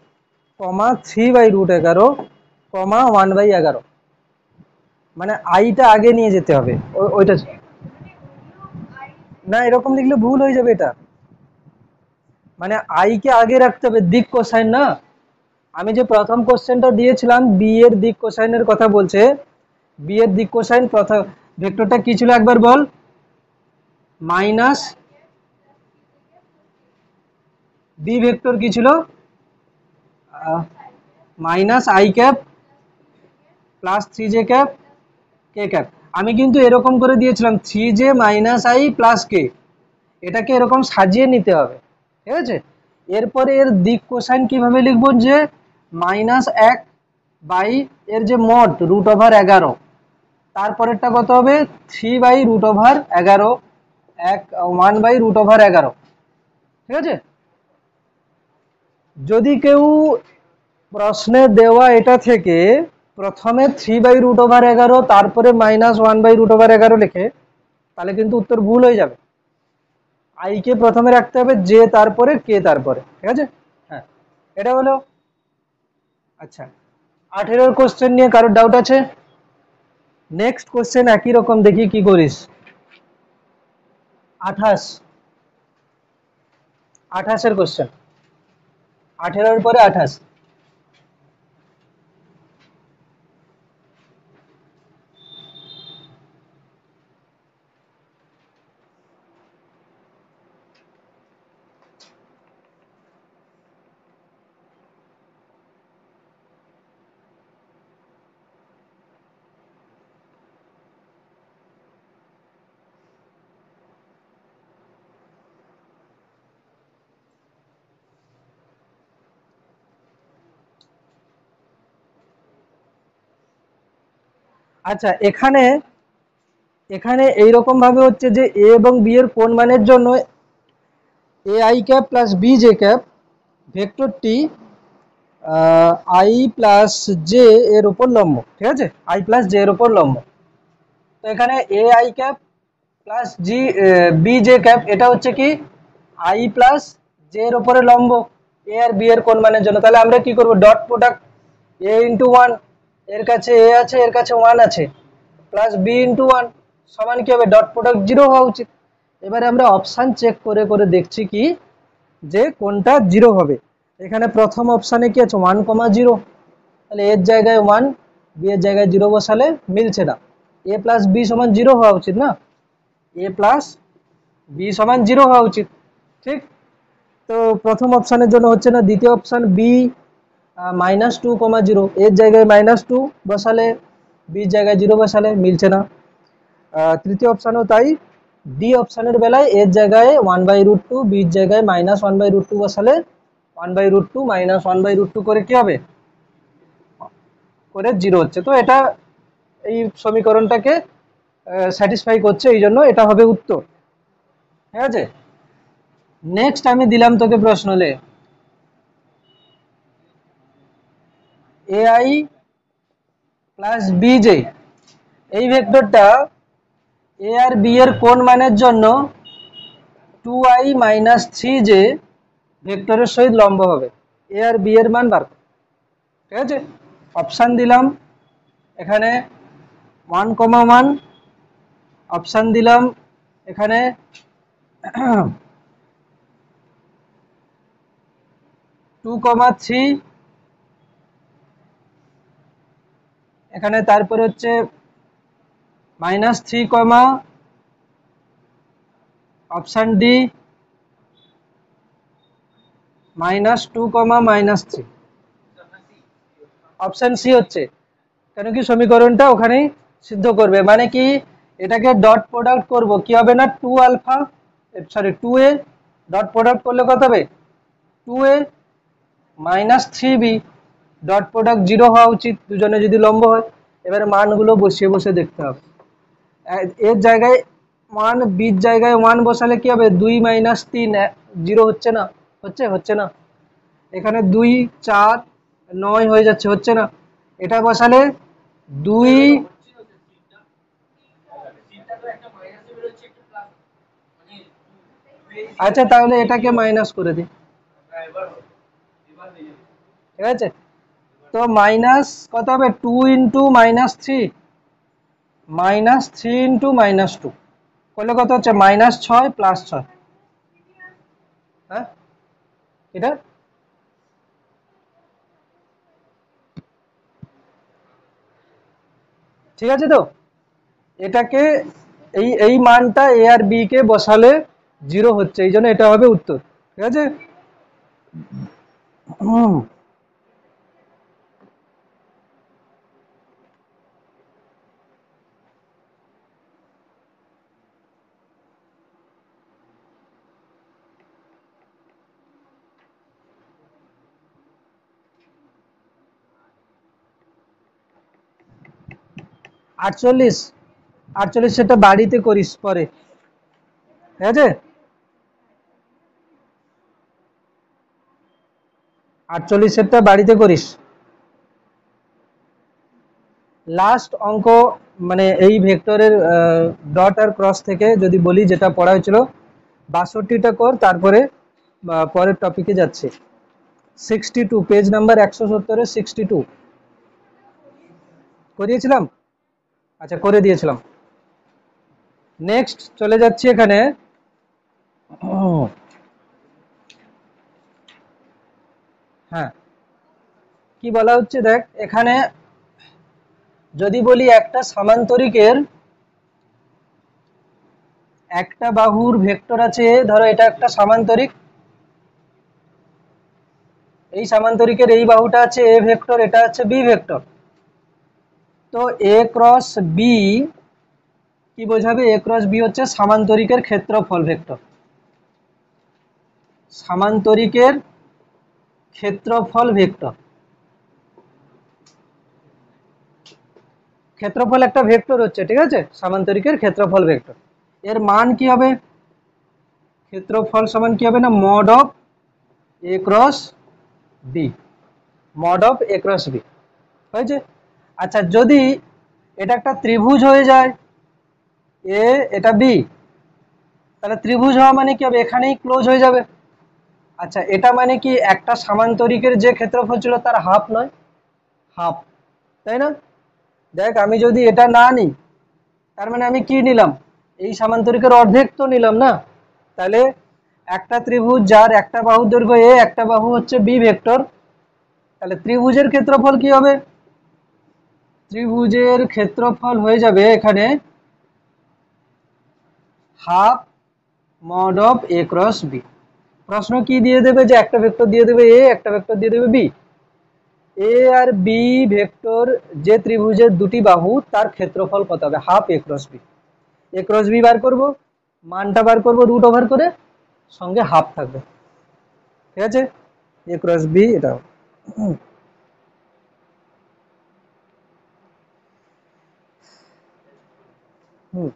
3/11, 1/11, মানে আইটা আগে নিয়ে যেতে হবে, ওইটা না, এরকম লিখলে ভুল হয়ে যাবে, এটা মানে আই কে আগে রাখতে হবে, দিক কোসাইন না, আমি যে প্রথম কোশ্চেনটা দিয়েছিলাম বি এর দিক কোসাইনের কথা বলছে, বি এর দিক কোসাইন প্রথম ভেক্টরটা কি ছিল একবার বল, মাইনাস, বি ভেক্টর কি ছিল -i plus 3j K cap, আমি কিন্তু এরকম করে দিয়েছিলাম 3j -i প্লাস কে, এটাকে এরকম সাজিয়ে নিতে হবে, ঠিক আছে। এরপরে এর দিক কোসাইন কিভাবে লিখবো, যে -1 বাই এর যে মড √11, তারপরেরটা কত হবে 3/√11, 1/√11, ঠিক আছে। যদি কেউ প্রশ্নে দেওয়া এটা থেকে প্রথমে 3/√11 তারপরে -1/√11 লিখে তাহলে কিন্তু উত্তর ভুল হয়ে যাবে। আই কে প্রথমে রাখতে হবে, জে তারপরে, কে তারপরে, ঠিক আছে। হ্যাঁ, এটা হলো। আচ্ছা, 18 কোশ্চেন নিয়ে কারোর ডাউট আছে? নেক্সট কোশ্চেন একই রকম, দেখি কি করিস। 28 কোশ্চেন, 18 পরে 28। আচ্ছা, এখানে এখানে এইরকম ভাবে হচ্ছে যে এ এবং বি এর কোন মানের জন্য A I cap plus B J cap ভেক্টরটি আই প্লাস জে এর উপর লম্ব, ঠিক আছে, আই প্লাস জে এর উপর লম্ব। তো এখানে A I cap plus B J cap এটা হচ্ছে কি আই প্লাস জে এর উপরে লম্ব এ আর বি এর কোন মানের জন্য। তাহলে আমরা কি করব, ডট প্রোডাক্ট এ ইন্টু ওয়ান, এর কাছে এ আছে, এর কাছে ওয়ান আছে, প্লাস বি ইন্টু ওয়ান সমান কি হবে, ডট প্রোডাক্ট 0 হওয়া উচিত। এবারে আমরা অপশান চেক করে করে দেখছি কি যে কোনটা 0 হবে। এখানে প্রথম অপশানে কি আছে 1,0, তাহলে এর জায়গায় 1, বি এর জায়গায় 0 বসালে মিলছে না। এ প্লাস বি সমান 0 হওয়া উচিত না, এ প্লাস বি সমান 0 হওয়া উচিত, ঠিক। তো প্রথম অপশানের জন্য হচ্ছে না। দ্বিতীয় অপশান বি -2,0, এর জায়গায় -2 বসালে, বির জায়গায় 0 বসালে মিলছে না। তৃতীয় অপশানও তাই, ডি অপশানের বেলায় এর জায়গায় 1/√2, বির জায়গায় -1/√2 বসালে 1/√2 -1/√2 করে কি হবে, করে 0 হচ্ছে। তো এটা এই সমীকরণটাকে স্যাটিসফাই করছে, এই জন্য এটা হবে উত্তর, ঠিক আছে। নেক্সট আমি দিলাম তোকে প্রশ্নলে A I plus B J, এই ভেক্টরটা এ আর বি এর কোন মানের জন্য 2i - 3j ভেক্টরের সহিত লম্ব হবে। এ আর বি এর মান বার, ঠিক আছে। অপশান দিলাম এখানে 1,1, অপশান দিলাম এখানে 2,3, এখানে তারপরে হচ্ছে -3, অপশান ডি -2, -3, অপশান সি হচ্ছে। কেন কি সমীকরণটা ওখানেই সিদ্ধ করবে, মানে কি এটাকে ডট প্রোডাক্ট করব, কি হবে না 2α, সরি 2a, ডট প্রোডাক্ট করলে কত হবে 2a -3b, ডট প্রোডাক্ট 0 হওয়া উচিত দুজনে যদি লম্ব হয়। এবারে মানগুলো বসিয়ে বসে দেখতে হবে। এর জায়গায় 1, বির জায়গায় 1 বসালে কি হবে 2 - 3, 0 হচ্ছে না, হচ্ছে না। এখানে 2, 4, 9 হয়ে যাচ্ছে, হচ্ছে না। এটা বসালে 2, আচ্ছা তাহলে এটাকে মাইনাস করে দিই, ঠিক আছে। তো মাইনাস কত হবে 2 ইন্টু -3, -3 ইন্টু -2 করলে কত হচ্ছে -6 + 6, হ্যাঁ এটা ঠিক আছে। তো এটাকে এই এই মানটা এ আর বি কে বসালে 0 হচ্ছে, এই জন্য এটা হবে উত্তর, ঠিক আছে। 48, 48 সেটা বাড়িতে করিস পরে, ঠিক আছে। 48 সেটটা বাড়িতে করিস। লাস্ট অঙ্ক মানে এই ভেক্টরের ডট আর ক্রস থেকে যদি বলি যেটা পড়া হয়েছিল 62টা কর, তারপরে পরের টপিকে যাচ্ছে। 62 পেজ নাম্বার 170 62 করিয়েছিলাম, আচ্ছা করে দিয়েছিলাম। নেক্সট চলে যাচ্ছি এখানে। হ্যাঁ, কি বলা হচ্ছে দেখ এখানে, যদি বলি একটা সামান্তরিকের একটা বাহুর ভেক্টর আছে, ধরো এটা একটা সামান্তরিক, এই সামান্তরিকের এই বাহুটা আছে এ ভেক্টর, এটা আছে বি ভেক্টর। তো এ ক্রস বি কি বোঝাবে? এ ক্রস বি হচ্ছে সামান্তরিকের ক্ষেত্রফল ভেক্টর, সামান্তরিকের ক্ষেত্রফল ভেক্টর। ক্ষেত্রফল একটা ভেক্টর হচ্ছে, ঠিক আছে, সামান্তরিকের ক্ষেত্রফল ভেক্টর। এর মান কি হবে? ক্ষেত্রফল সমান কি হবে না, mod of A cross B, mod of A cross B হয়েছে। আচ্ছা যদি এটা একটা ত্রিভুজ হয়ে যায়, এ এটা বি, তাহলে ত্রিভুজ হওয়া মানে কি হবে? এখানেই ক্লোজ হয়ে যাবে। আচ্ছা এটা মানে কি একটা সামান্তরিকের যে ক্ষেত্রফল ছিল তার হাফ নয়, হাফ, তাই না? দেখ আমি যদি এটা না নিই, তার মানে আমি কি নিলাম? এই সামান্তরিকের অর্ধেক তো নিলাম না। তাহলে একটা ত্রিভুজ যার একটা বাহুর দৈর্ঘ্য এ, একটা বাহু হচ্ছে বি ভেক্টর, তাহলে ত্রিভুজের ক্ষেত্রফল কি হবে? ত্রিভুজের ক্ষেত্রফল হয়ে যাবে এখানে half mod of A cross B. প্রশ্ন কি দিয়ে দেবে? যে একটা ভেক্টর দিয়ে দেবে এ, একটা ভেক্টর দিয়ে দেবে বি। এ আর বি ভেক্টর যে ত্রিভুজের দুটি বাহু তার ক্ষেত্রফল কত হবে? Half A cross B. A cross B বার করব, মানটা বার করব রুট ওভার করে, সঙ্গে হাফ থাকবে, ঠিক আছে? এ ক্রস বি এটা। হুম,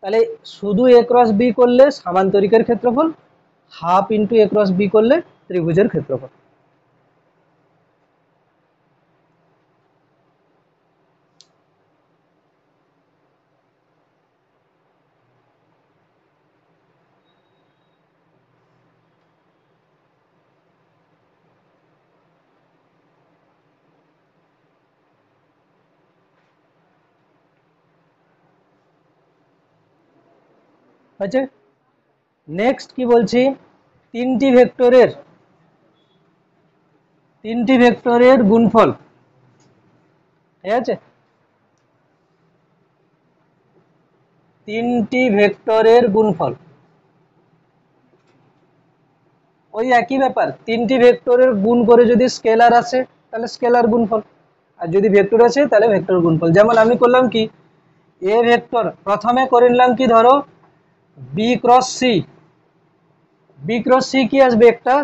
তাহলে শুধু এ ক্রস বি করলে সামান্তরিকের ক্ষেত্রফল, হাফ ইন্টু এ ক্রস বি করলে ত্রিভুজের ক্ষেত্রফল। আছে। নেক্সট কি বলছি, তিনটি ভেক্টরের গুণফল, ঠিক আছে? তিনটি ভেক্টরের গুণফল, ওই একই ব্যাপার, তিনটি ভেক্টরের গুণ করে যদি স্কেলার আসে তাহলে স্কেলার গুণফল, আর যদি ভেক্টর আছে তাহলে ভেক্টর গুণফল। যেমন আমি করলাম কি, এ ভেক্টর প্রথমে করে নিলাম কি, ধরো B cross C, B cross C কি আসবে? একটা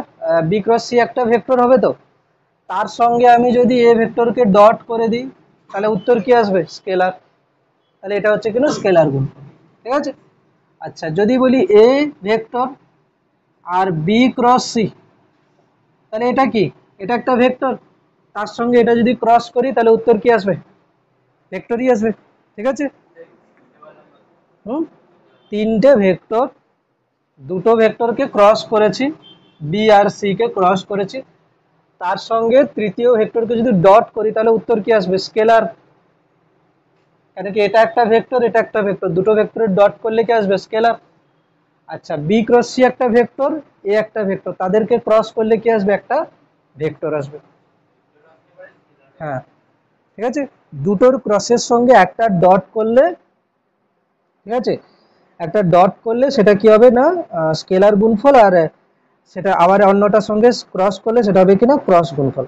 বি ক্রস সি একটা ভেক্টর হবে, তো তার সঙ্গে আমি যদি এ ভেক্টরকে ডট করে দিই তাহলে উত্তর কি আসবে? স্কেলার। তাহলে এটা হচ্ছে কিনা স্কেলার গুণফল, ঠিক আছে? আচ্ছা যদি বলি এ ভেক্টর আর বি ক্রস সি, তাহলে এটা কি? এটা একটা ভেক্টর, তার সঙ্গে এটা যদি ক্রস করি তাহলে উত্তর কি আসবে? ভেক্টরই আসবে, ঠিক আছে? হুম, তিনটে ভেক্টর, দুটো ভেক্টরকে ক্রস করেছি, বি আর সি কে ক্রস করেছি, তার সঙ্গে তৃতীয় ভেক্টরকে যদি ডট করি তাহলে উত্তর কি আসবে? স্কেলার। কেন কি এটা একটা ভেক্টর, এটা একটা ভেক্টর, দুটো ভেক্টরের ডট করলে কি আসবে? স্কেলার। আচ্ছা বি ক্রস সি একটা ভেক্টর, এ একটা ভেক্টর, তাদেরকে ক্রস করলে কি আসবে? একটা ভেক্টর আসবে। হ্যাঁ, ঠিক আছে, দুটোর ক্রসের সঙ্গে একটা ডট করলে, ঠিক আছে, একটা ডট করলে সেটা কি হবে না, স্কেলার গুণফল, আর সেটা আবার অন্যটার সঙ্গে ক্রস করলে সেটা হবে কিনা ক্রস গুণফল।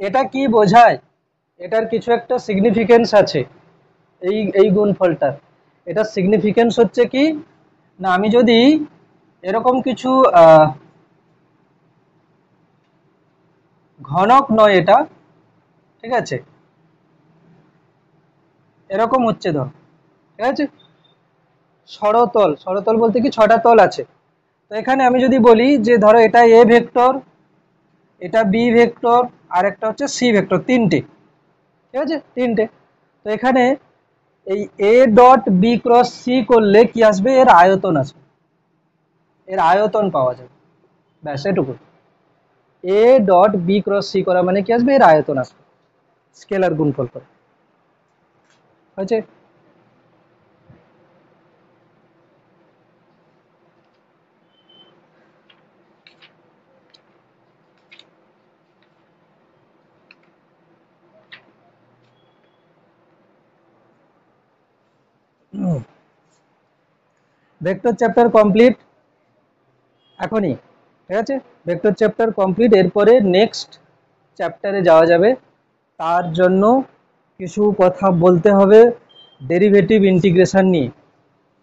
এটা কি বোঝায়? এটার কিছু একটা সিগনিফিকেন্স আছে, এই এই গুণফলটার। এটার সিগনিফিকেন্স হচ্ছে কি না, আমি যদি এরকম কিছু ঘনক নয় এটা, ঠিক আছে, এরকম হচ্ছে ধর, ঠিক আছে, ষড়তল, ষড়তল বলতে কি ছটা তল আছে। তো এখানে আমি যদি বলি যে ধরো এটা এ ভেক্টর, এটা বি ভেক্টর, আর একটা হচ্ছে সি ভেক্টর, তিনটে, ঠিক আছে, তিনটে। তো এখানে এই A dot B cross C করলে কি আসবে, এর আয়তন আসবে, এর আয়তন পাওয়া যাবে, ব্যাস এটুকু। A dot B cross C করা মানে কি আসবে, এর আয়তন আসবে, স্কেলার গুণফল করে, হয়েছে। ভেক্টর চ্যাপ্টার কমপ্লিট এখনই, ঠিক আছে, ভেক্টর চ্যাপ্টার কমপ্লিট। এরপরে নেক্সট চ্যাপ্টারে যাওয়া যাবে। তার জন্য কিছু কথা বলতে হবে ডেরিভেটিভ ইন্টিগ্রেশন নিয়ে,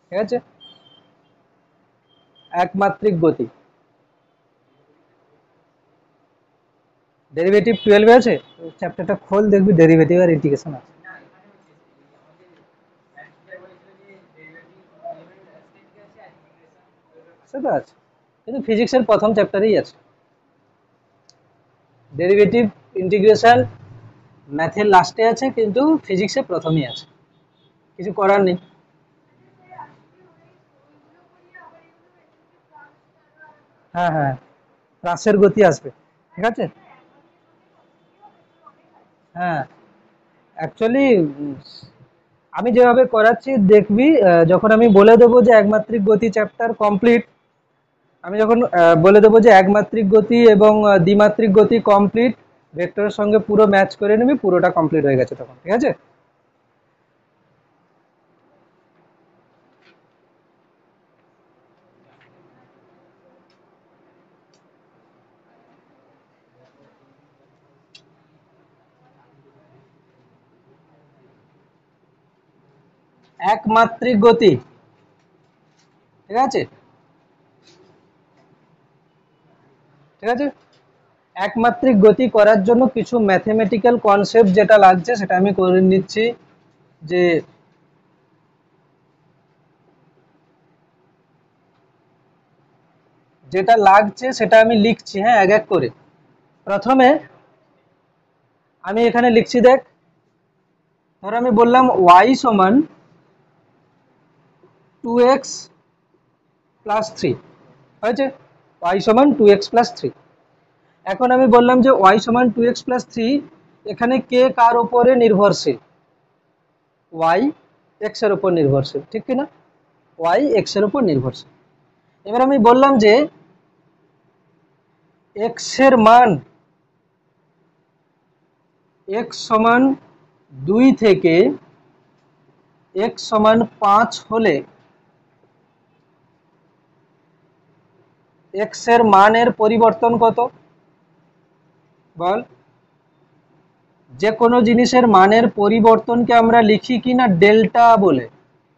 ঠিক আছে, একমাত্রিক গতি। ডেরিভেটিভ 12 আছে, চ্যাপ্টারটা খোল, দেখবি ডেরিভেটিভ আর ইন্টিগ্রেশন আছে। সেটা আছে, কিন্তু ফিজিক্সের প্রথম চ্যাপ্টারেই আছে ডেরিভেটিভ ইন্টিগ্রেশন, ম্যাথের লাস্টে আছে, কিন্তু ফিজিক্সে প্রথমেই আছে, কিছু করার নেই। হ্যাঁ হ্যাঁ, রাসের গতি আসবে, ঠিক আছে। হ্যাঁ, অ্যাকচুয়ালি আমি যেভাবে করাচ্ছি দেখবি, যখন আমি বলে দেবো যে একমাত্রিক গতি চ্যাপ্টার কমপ্লিট, আমি যখন বলে দেবো যে একমাত্রিক গতি এবং দ্বিমাত্রিক গতি কমপ্লিট, ভেক্টরের সঙ্গে পুরো ম্যাচ করে নিবি, পুরোটা কমপ্লিট হয়ে গেছে তখন, ঠিক আছে। একমাত্রিক গতি, ঠিক আছে, ঠিক আছে। একমাত্রিক গতি করার জন্য কিছু ম্যাথমেটিক্যাল কনসেপ্ট যেটা লাগছে সেটা আমি করে নিচ্ছি। যে যেটা লাগছে সেটা আমি লিখছি, হ্যাঁ, এক এক করে। প্রথমে আমি এখানে লিখছি, দেখ, ধর আমি বললাম y সমান 2x প্লাস 3, হয়েছে, y সমান 2x প্লাস 3। এখন আমি বললাম যে y সমান 2x প্লাস 3, এখানে কে কার উপরে নির্ভরশীল, y x এর উপর নির্ভরশীল, ঠিক কিনা, y x এর উপর নির্ভরশীল। এবার আমি বললাম যে x এর মান x সমান 2 থেকে x সমান 5 হলে x এর মানের পরিবর্তন কত, বল। যে কোনো জিনিসের মানের পরিবর্তনকে আমরা লিখি কি না ডেল্টা বলে,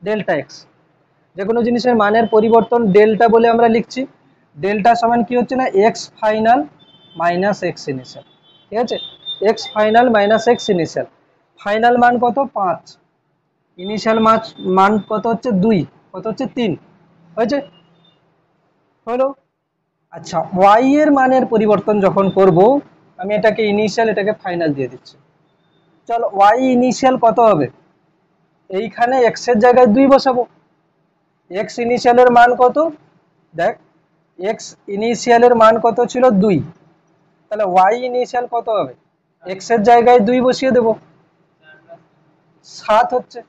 ডেল্টা এক্স। যে কোনো জিনিসের মানের পরিবর্তন ডেল্টা বলে আমরা লিখছি। ডেল্টা সমান কি হচ্ছে না x final minus x initial, ঠিক আছে, x final minus x initial. Final মান কত 5, ইনিশিয়াল মান কত হচ্ছে 2, কত হচ্ছে 3, হয়েছে, হলো। আচ্ছা, ওয়াই এর মানের পরিবর্তন যখন করব, আমি এটাকে ইনিশিয়াল এটাকে ফাইনাল দিয়ে দিচ্ছি। চলো, ওয়াই ইনিশিয়াল কত হবে, এইখানে এক্স এর জায়গায় 2 বসাবো। এক্স ইনিশিয়ালের মান কত, দেখ, এক্স ইনিশিয়ালের মান কত ছিল 2, তাহলে ওয়াই ইনিশিয়াল কত হবে, এক্স এর জায়গায় 2 বসিয়ে দেব, 7 হচ্ছে।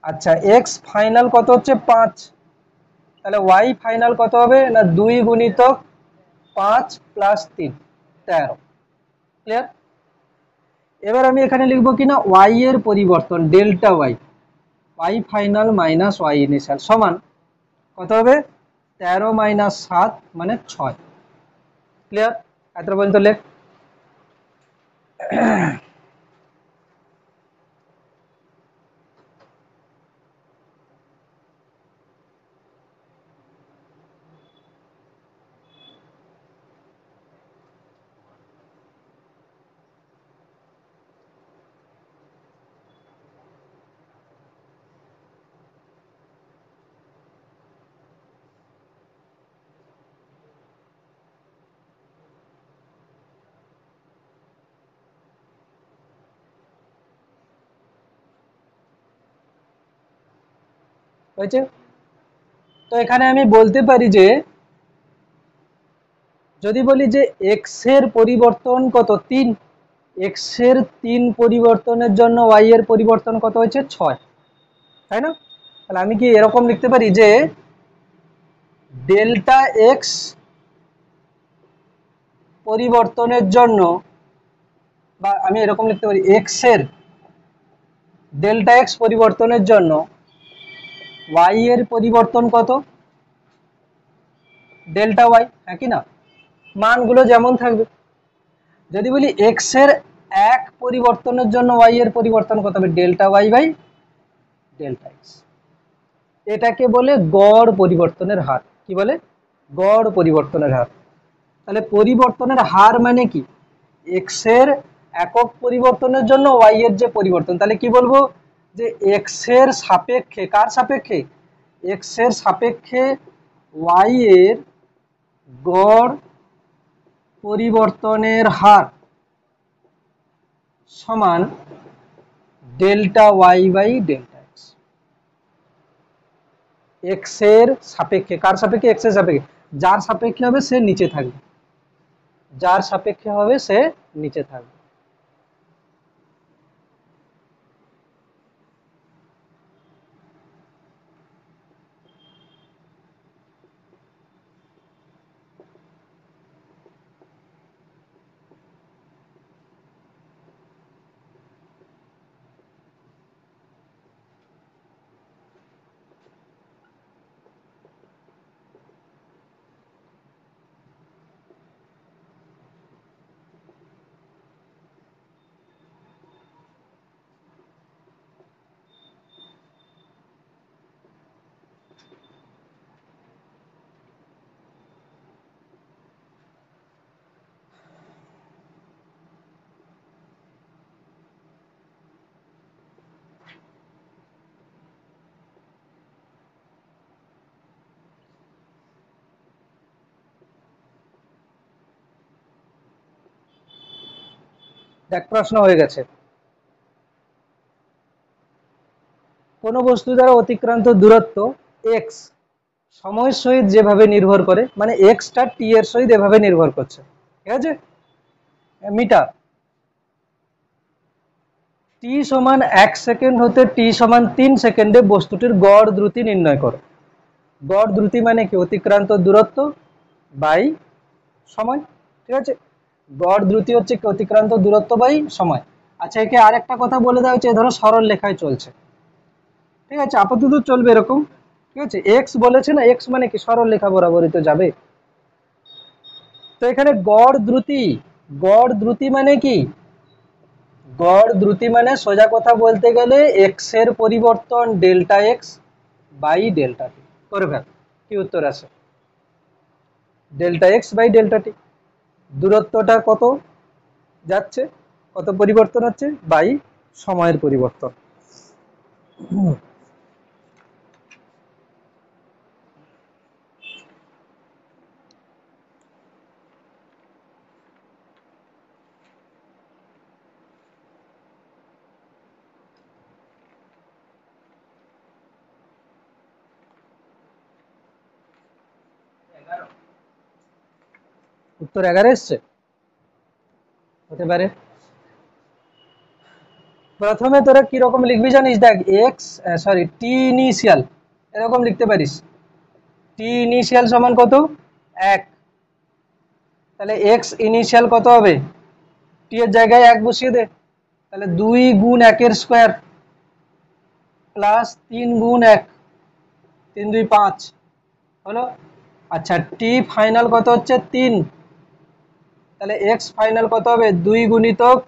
আচ্ছা, এক্স ফাইনাল কত হচ্ছে 5, তাহলে ওয়াই ফাইনাল কত হবে না 2 গুণিতক 5 প্লাস 3, 13, ক্লিয়ার। এবার আমি এখানে লিখবো কিনা ওয়াই এর পরিবর্তন delta y, y final minus y initial সমান কত হবে, 13 মাইনাস 7 মানে 6, ক্লিয়ার। এত পর্যন্ত লেখ। হয়েছে? তো এখানে আমি বলতে পারি যে যদি বলি যে এক্স এর পরিবর্তন কত 3, এক্স এর 3 পরিবর্তনের জন্য ওয়াই এর পরিবর্তন কত হয়েছে 6, তাই না? তাহলে আমি কি এরকম লিখতে পারি যে ডেল্টা এক্স পরিবর্তনের জন্য, বা আমি এরকম লিখতে পারি এক্স এর ডেল্টা এক্স পরিবর্তনের জন্য ওয়াই এর পরিবর্তন কত ডেল্টা ওয়াই, হ্যাঁ কি না? মানগুলো যেমন থাকবে। যদি বলি এক্স এর এক পরিবর্তনের জন্য ওয়াই এর পরিবর্তন কত হবে delta Y by delta x. এটাকে বলে গড় পরিবর্তনের হার। কি বলে? গড় পরিবর্তনের হার। তাহলে পরিবর্তনের হার মানে কি? এক্স এর একক পরিবর্তনের জন্য ওয়াই এর যে পরিবর্তন, তাহলে কি বলবো যে এক্স এর সাপেক্ষে, কার সাপেক্ষে? এক্স এর সাপেক্ষে ওয়াই এর গড় পরিবর্তনের হার সমান delta Y by delta x. X এর সাপেক্ষে, কার সাপেক্ষে? এক্স এর সাপেক্ষে। যার সাপেক্ষে হবে সে নিচে থাকবে, যার সাপেক্ষে হবে সে নিচে থাকবে। দেখ প্রশ্ন হয়ে গেছে। কোন বস্তু দ্বারা অতিক্রান্ত দূরত্ব এক্স সময়ের সহিত যেভাবে নির্ভর করে, মানে এক্সটা টি এর সহিত এভাবে নির্ভর করছে, ঠিক আছে? মিটার। টি সমান 1 সেকেন্ড হতে টি সমান 3 সেকেন্ডে বস্তুটির গড় দ্রুতি নির্ণয় করো। গড় দ্রুতি মানে কি? অতিক্রান্ত দূরত্ব বাই সময়, ঠিক আছে? গড় দ্রুতি হচ্ছে কি? অতিক্রান্ত দূরত্ব বাই সময়। আচ্ছা, একে আরেকটা কথা বলে দেওয়া হচ্ছে, ধরো সরল লেখায় চলছে, ঠিক আছে? আপাতত চলবে এরকম, ঠিক আছে? এক্স বলেছে না, এক্স মানে কি? সরল লেখা বরাবরই তো যাবে। তো এখানে গড় দ্রুতি, গড় দ্রুতি মানে কি? গড় দ্রুতি মানে সোজা কথা বলতে গেলে এক্স এর পরিবর্তন ডেল্টা এক্স বাই ডেল্টা টি করে ফেল। কি উত্তর আছে? ডেল্টা এক্স বাই ডেল্টা টি। দূরত্বটা কত যাচ্ছে, কত পরিবর্তন হচ্ছে, বাই সময়ের পরিবর্তন। উত্তর 11 এসছে, হতে পারে। প্রথমে তোরা কি রকম লিখবি জানিস? দেখ এক্স, সরি, টি ইনিশিয়াল এরকম লিখতে পারিস। টি ইনিশিয়াল সমান কত? 1। তাহলে এক্স ইনিশিয়াল কত হবে? টি এর জায়গায় 1 বসিয়ে দে। তাহলে 2 গুণ 1 এর স্কোয়ার প্লাস 3 গুণ 1, 3 2 5 হলো। আচ্ছা, টি ফাইনাল কত হচ্ছে? 3। তাহলে এক্স ফাইনাল কত হবে? 2 গুণিতক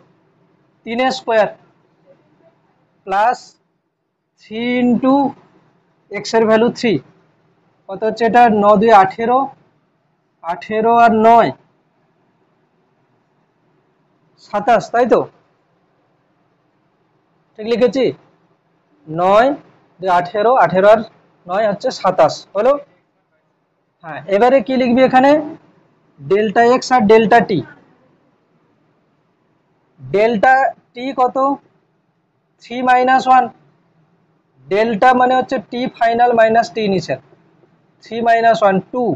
3 এর স্কোয়ার প্লাস 3 ইন্টু এক্স এর ভ্যালু 3, কত হচ্ছে এটা? 9 2 18, 18 আর 9 27, তাই তো? ঠিক লিখেছি? 9 2 18, 18 আর 9 হচ্ছে 27 হলো। হ্যাঁ, এবারে কি লিখবি এখানে? ডেল্টা এক্স আর ডেল্টা টি। ডেল্টা টি কত? 3 - 1, ডেল্টা মানে হচ্ছে টি ফাইনাল মাইনাস টি ইনিশিয়াল, 3 - 1 2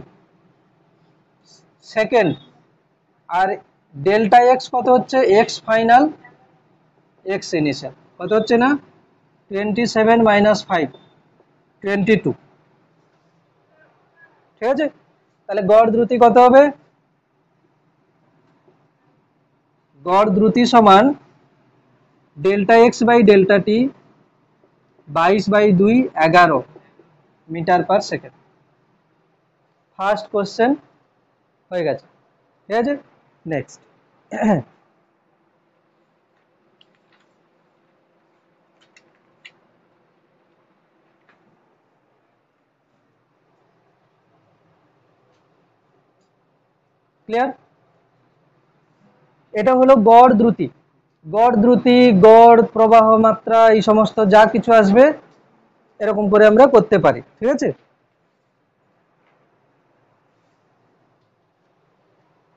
সেকেন্ড। আর ডেল্টা এক্স কত হচ্ছে, এক্স ফাইনাল এক্স ইনিশিয়াল, কত হচ্ছে না 27 - 5 22। ঠিক আছে, তাহলে গড় দ্রুতি কত হবে, গড় দ্রুতি সমান delta x by delta t 22/2 11 metre per second. First question হয়ে গেছে। ঠিক আছে, নেক্সট। ক্লিয়ার, এটা হলো গড় দ্রুতি। গড় দ্রুতি, গড় প্রবাহ মাত্রা, এই সমস্ত যা কিছু আসবে এরকম করে আমরা করতে পারি। ঠিক আছে,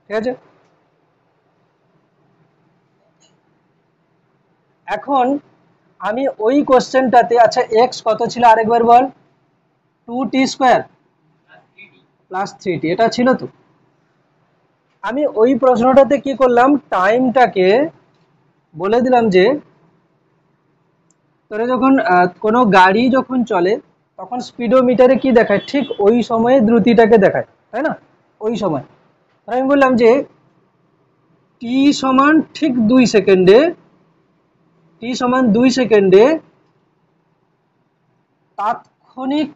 ঠিক আছে। এখন আমি ওই কোশ্চেনটাতে, আচ্ছা এক্স কত ছিল আরেকবার বল, 2t² প্লাস 3t, এটা ছিল তো। আমি ওই প্রশ্নটাতে কি করলাম, টাইমটাকে বলে দিলাম যে তোরা যখন কোনো গাড়ি যখন চলে তখন স্পিডোমিটারে কি দেখায়, ঠিক ওই সময়ে দ্রুতিটাকে দেখায়, তাই না, ওই সময়। আমি বললাম যে টি সমান ঠিক 2 সেকেন্ডে, টি সমান 2 সেকেন্ডে তাৎক্ষণিক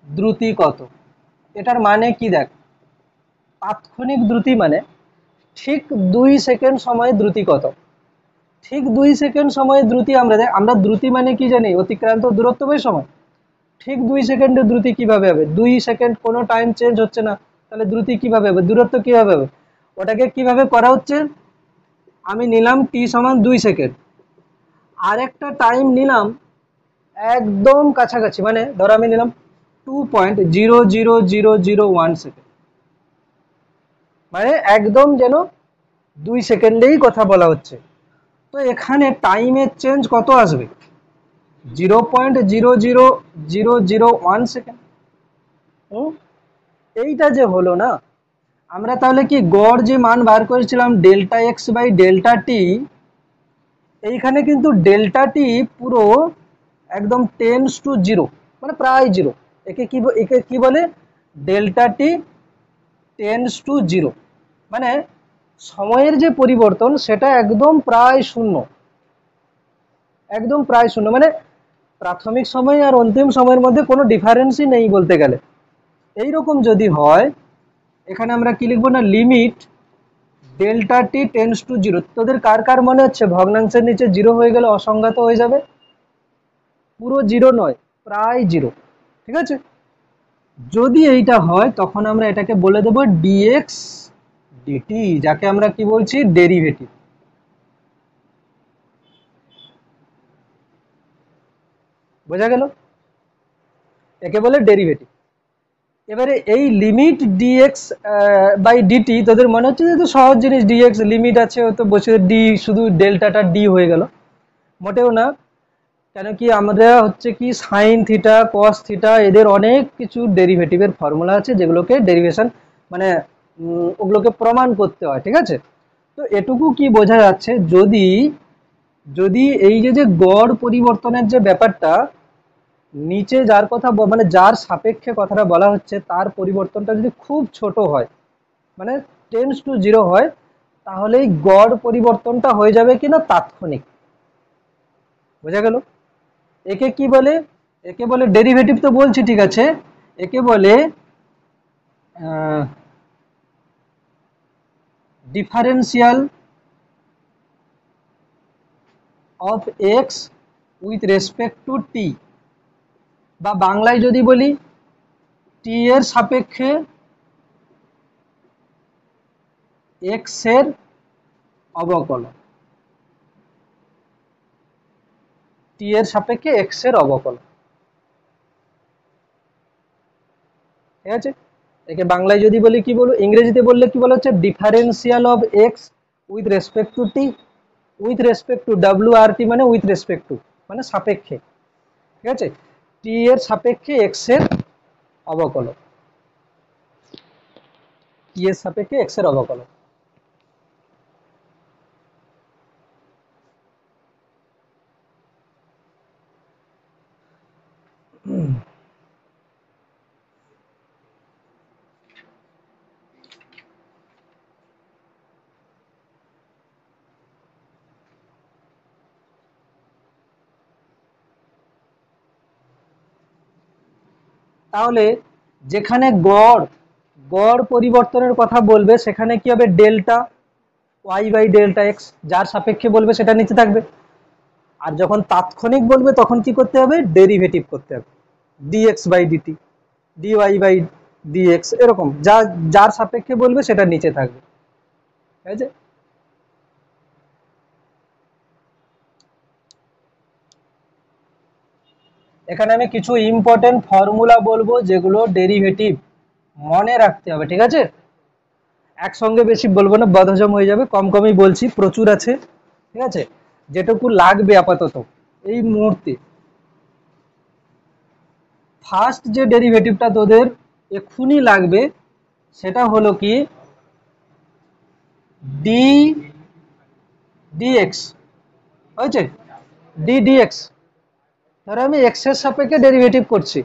দ্রুতি কত। এটার মানে কি দেখ, তাৎক্ষণিক দ্রুতি মানে ঠিক 2 সেকেন্ড সময়ে দ্রুতি কত। ঠিক 2 সেকেন্ড সময়ে দ্রুতি আমরা দ্রুতি মানে কি জানি, অতিক্রান্ত দূরত্ব বাই সময়। ঠিক 2 সেকেন্ডে দ্রুতি কিভাবে হবে, 2 সেকেন্ড কোনো টাইম চেঞ্জ হচ্ছে না, তাহলে দ্রুতি কিভাবে হবে, দূরত্ব কিভাবে হবে। ওটাকে কিভাবে করা হচ্ছে, আমি নিলাম টি সমান 2 সেকেন্ড, আর একটা টাইম নিলাম একদম কাছাকাছি, মানে ধরো আমি নিলাম 2.00001 সেকেন্ড, মানে একদম যেন 2 সেকেন্ডেই কথা বলা হচ্ছে। তো এখানে টাইমের চেঞ্জ কত আসবে, 0.00001 সেকেন্ড। এইটা যে হলো না, আমরা তাহলে কি গড় যে মান বার করেছিলাম ডেল্টা এক্স বাই ডেল্টা টি, এইখানে কিন্তু ডেল্টা টি পুরো একদম টেন্স টু জিরো, মানে প্রায় জিরো। একে কি বলে, delta T tends to zero, মানে সময়ের যে পরিবর্তন সেটা একদম প্রায় শূন্য, একদম প্রায় শূন্য, মানে প্রাথমিক সময় আর অন্তিম সময়ের মধ্যে কোনো ডিফারেন্সই নেই বলতে গেলে। এইরকম যদি হয়, এখানে আমরা কি লিখবো না, limit delta T tends to zero. তোদের কার কার মনে হচ্ছে ভগ্নাংশের নিচে জিরো হয়ে গেলে অসংজ্ঞাত হয়ে যাবে, পুরো জিরো নয়, প্রায় জিরো। ঠিক আছে, যদি এইটা হয় তখন আমরা এটাকে বলে দেবো ডিএক্স ডিটি, যাকে আমরা কি বলছি, ডেরিভেটিভ। বোঝা গেল, একে বলে ডেরিভেটিভ। এবারে এই লিমিট ডিএক্স বাই ডিটি, তোদের মনে হচ্ছে যে তো সহজ জিনিস, ডিএক্স লিমিট আছে তো বসে ডি, শুধু ডেল্টাটা ডি হয়ে গেল। মোটেও না, কেন কি আমরা হচ্ছে কি সাইন থিটা কস থিটা এদের অনেক কিছু ডেরিভেটিভের ফর্মুলা আছে, যেগুলোকে ডেরিভেশন মানে ওগুলোকে প্রমাণ করতে হয়। ঠিক আছে, তো এটুকু কি বোঝা যাচ্ছে, যদি যদি এই যে গড় পরিবর্তনের যে ব্যাপারটা, নিচে যার কথা মানে যার সাপেক্ষে কথাটা বলা হচ্ছে তার পরিবর্তনটা যদি খুব ছোট হয়, মানে টেন্স টু জিরো হয়, তাহলে এই গড় পরিবর্তনটা হয়ে যাবে কিনা তাৎক্ষণিক। বোঝা গেল, একে কি বলে, একে বলে ডেরিভেটিভ তো বলছি, ঠিক আছে, একে বলে differential of X with respect to T, বা বাংলায় যদি বলি টি এর সাপেক্ষে এক্স এর অবকলন, টি এর সাপেক্ষে এক্স এর অবকলন। ঠিক আছে, একে বাংলায় যদি বলি কি বলবো, ইংরেজিতে বললে কি বলা হচ্ছে, differential of X with respect to T, with respect to, W R T মানে উইথ রেসপেক্ট টু। মানে সাপেক্ষে, ঠিক আছে, টি এর সাপেক্ষে এক্স এর অবকলন, টি এর সাপেক্ষে এক্স এর অবকলন। তাহলে যেখানে গড় গড় পরিবর্তনের কথা বলবে সেখানে কি হবে, delta Y by delta x, যার সাপেক্ষে বলবে সেটা নিচে থাকবে। আর যখন তাৎক্ষণিক বলবে তখন কি করতে হবে, ডেরিভেটিভ করতে হবে, dx by dt, dy by dx, এরকম যার সাপেক্ষে বলবে সেটা নিচে থাকবে, ঠিক আছে। এখানে আমি কিছু ইম্পর্টেন্ট ফর্মুলা বলবো যেগুলো ডেরিভেটিভ মনে রাখতে হবে, ঠিক আছে। একসঙ্গে বেশি বলবো না, বদহজম হয়ে যাবে, কম কমই বলছি, প্রচুর আছে, ঠিক আছে। যেটুকু লাগবে আপাতত এই মুহূর্তে, ফার্স্ট যে ডেরিভেটিভটা তোদের এক্ষুনি লাগবে সেটা হলো কি ডি ডিএক্স, হয়েছে, ডি ডিএক্স। ধরো আমি এক্স এর সাপেক্ষে ডেরিভেটিভ করছি,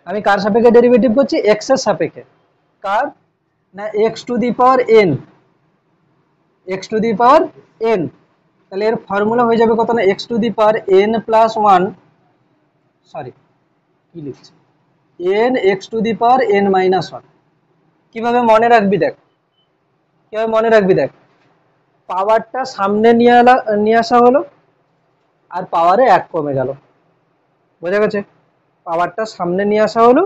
আমি কার সাপেক্ষে ডেরিভেটিভ করছি, এক্স এর সাপেক্ষে, কার না X to the power N, x to the power N, তাহলে এর ফর্মুলা হয়ে যাবে কত না X to the power N plus one, sorry কি লিখছি, N x to the power n minus one. কিভাবে মনে রাখবি দেখ, কিভাবে মনে রাখবি দেখ, পাওয়ারটা সামনে নিয়ে আসা হলো আর পাওয়ারে এক কমে গেল, বোঝা গেছে, পাওয়ারটা সামনে নিয়ে আসা হলো,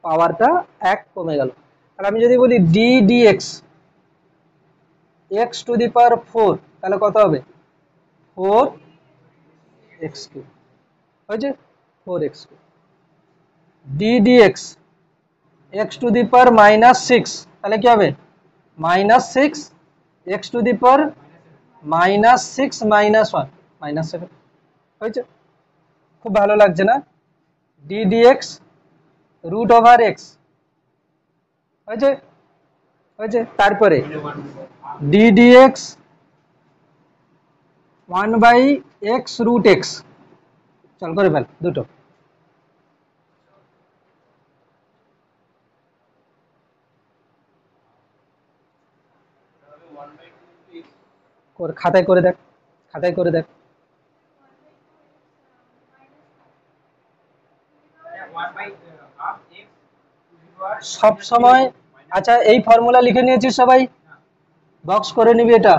পাওয়ারটা এক কমে গেল। আর আমি যদি বলি d dx x to the power four, তাহলে কত হবে, ফোর এক্স কিউ, হয়েছে, four x cube. D dx x to the power minus six, তাহলে কি হবে, minus six x to the power minus six minus one, minus seven, হয়েছে। খুব ভালো লাগছে না, d dx root over x, হয়েছে, হয়েছে। তারপরে d dx one by x root x, চল করে ফেল দুটো, খাতায় করে দেখ, খাতায় করে দেখ। সব সময়, আচ্ছা এই ফর্মুলা লিখে নিয়েছিস সবাই, বক্স করে নিবি, এটা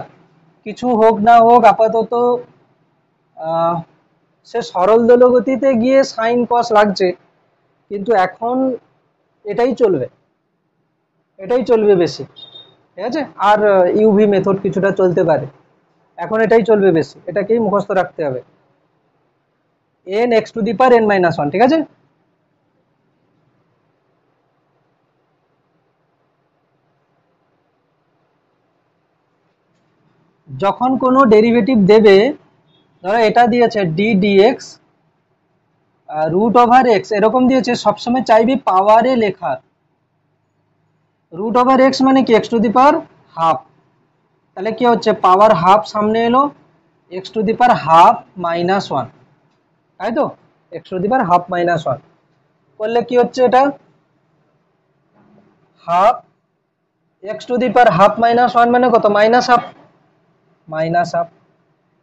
কিছু হোক না হোক আপাতত সে সরল দোলগতিতে গিয়ে সাইন কস লাগছে, কিন্তু এখন এটাই চলবে, এটাই চলবে বেশি, ঠিক আছে। আর ইউভি মেথড কিছুটা চলতে পারে, এখন এটাই চলবে বেশি, এটাকেই মুখস্থ রাখতে হবে, n x to the power n minus one, ঠিক আছে। যখন কোনো ডেরিভেটিভ দেবে, ধরো এটা দিয়েছে d dx root over x, এরকম দিয়েছে, সবসময় চাইবি পাওয়ারে লেখার, রুট ওভার এক্স মানে কি x to the power half, তাহলে কি হচ্ছে পাওয়ার হাফ সামনে এলো, x to the power half minus one, তাই তো, x to the power half minus one করলে কি হচ্ছে, এটা half x to the power half minus one মানে কত, মাইনাস হাফ, মাইনাস হাফ।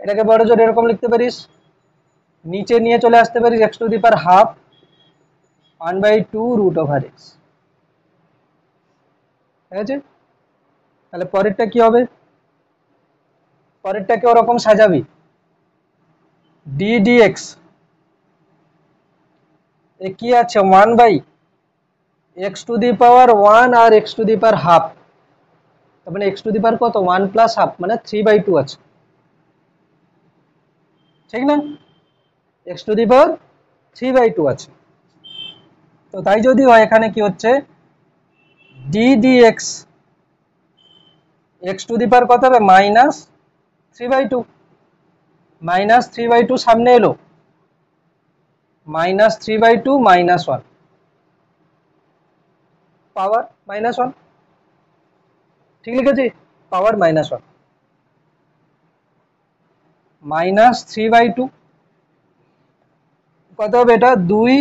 এটাকে বড় জোর এরকম লিখতে পারিস, নিচে নিয়ে চলে আসতে পারিস x to the power half one by two root over x, ঠিক আছে। তাহলে পরেরটা কি হবে, পরেরটাকে ওরকম সাজাবি, ডি ডিএক্স এ কি আছে one by X to the power one আর X to the power half, তার মানে এক্স টু দি পাওয়ার কত ওয়ান প্লাস হাফ মানে থ্রি বাই টু আছে, ঠিক না, X to the power three by two আছে। তো তাই যদি হয় এখানে কি হচ্ছে D dx x to the power কত হবে minus three by two, minus three by two সামনে এলো, -3/2 -1 পাওয়ার -1, ঠিক লিখেছি? পাওয়ার -1 -3/2 কত হবে এটা? 2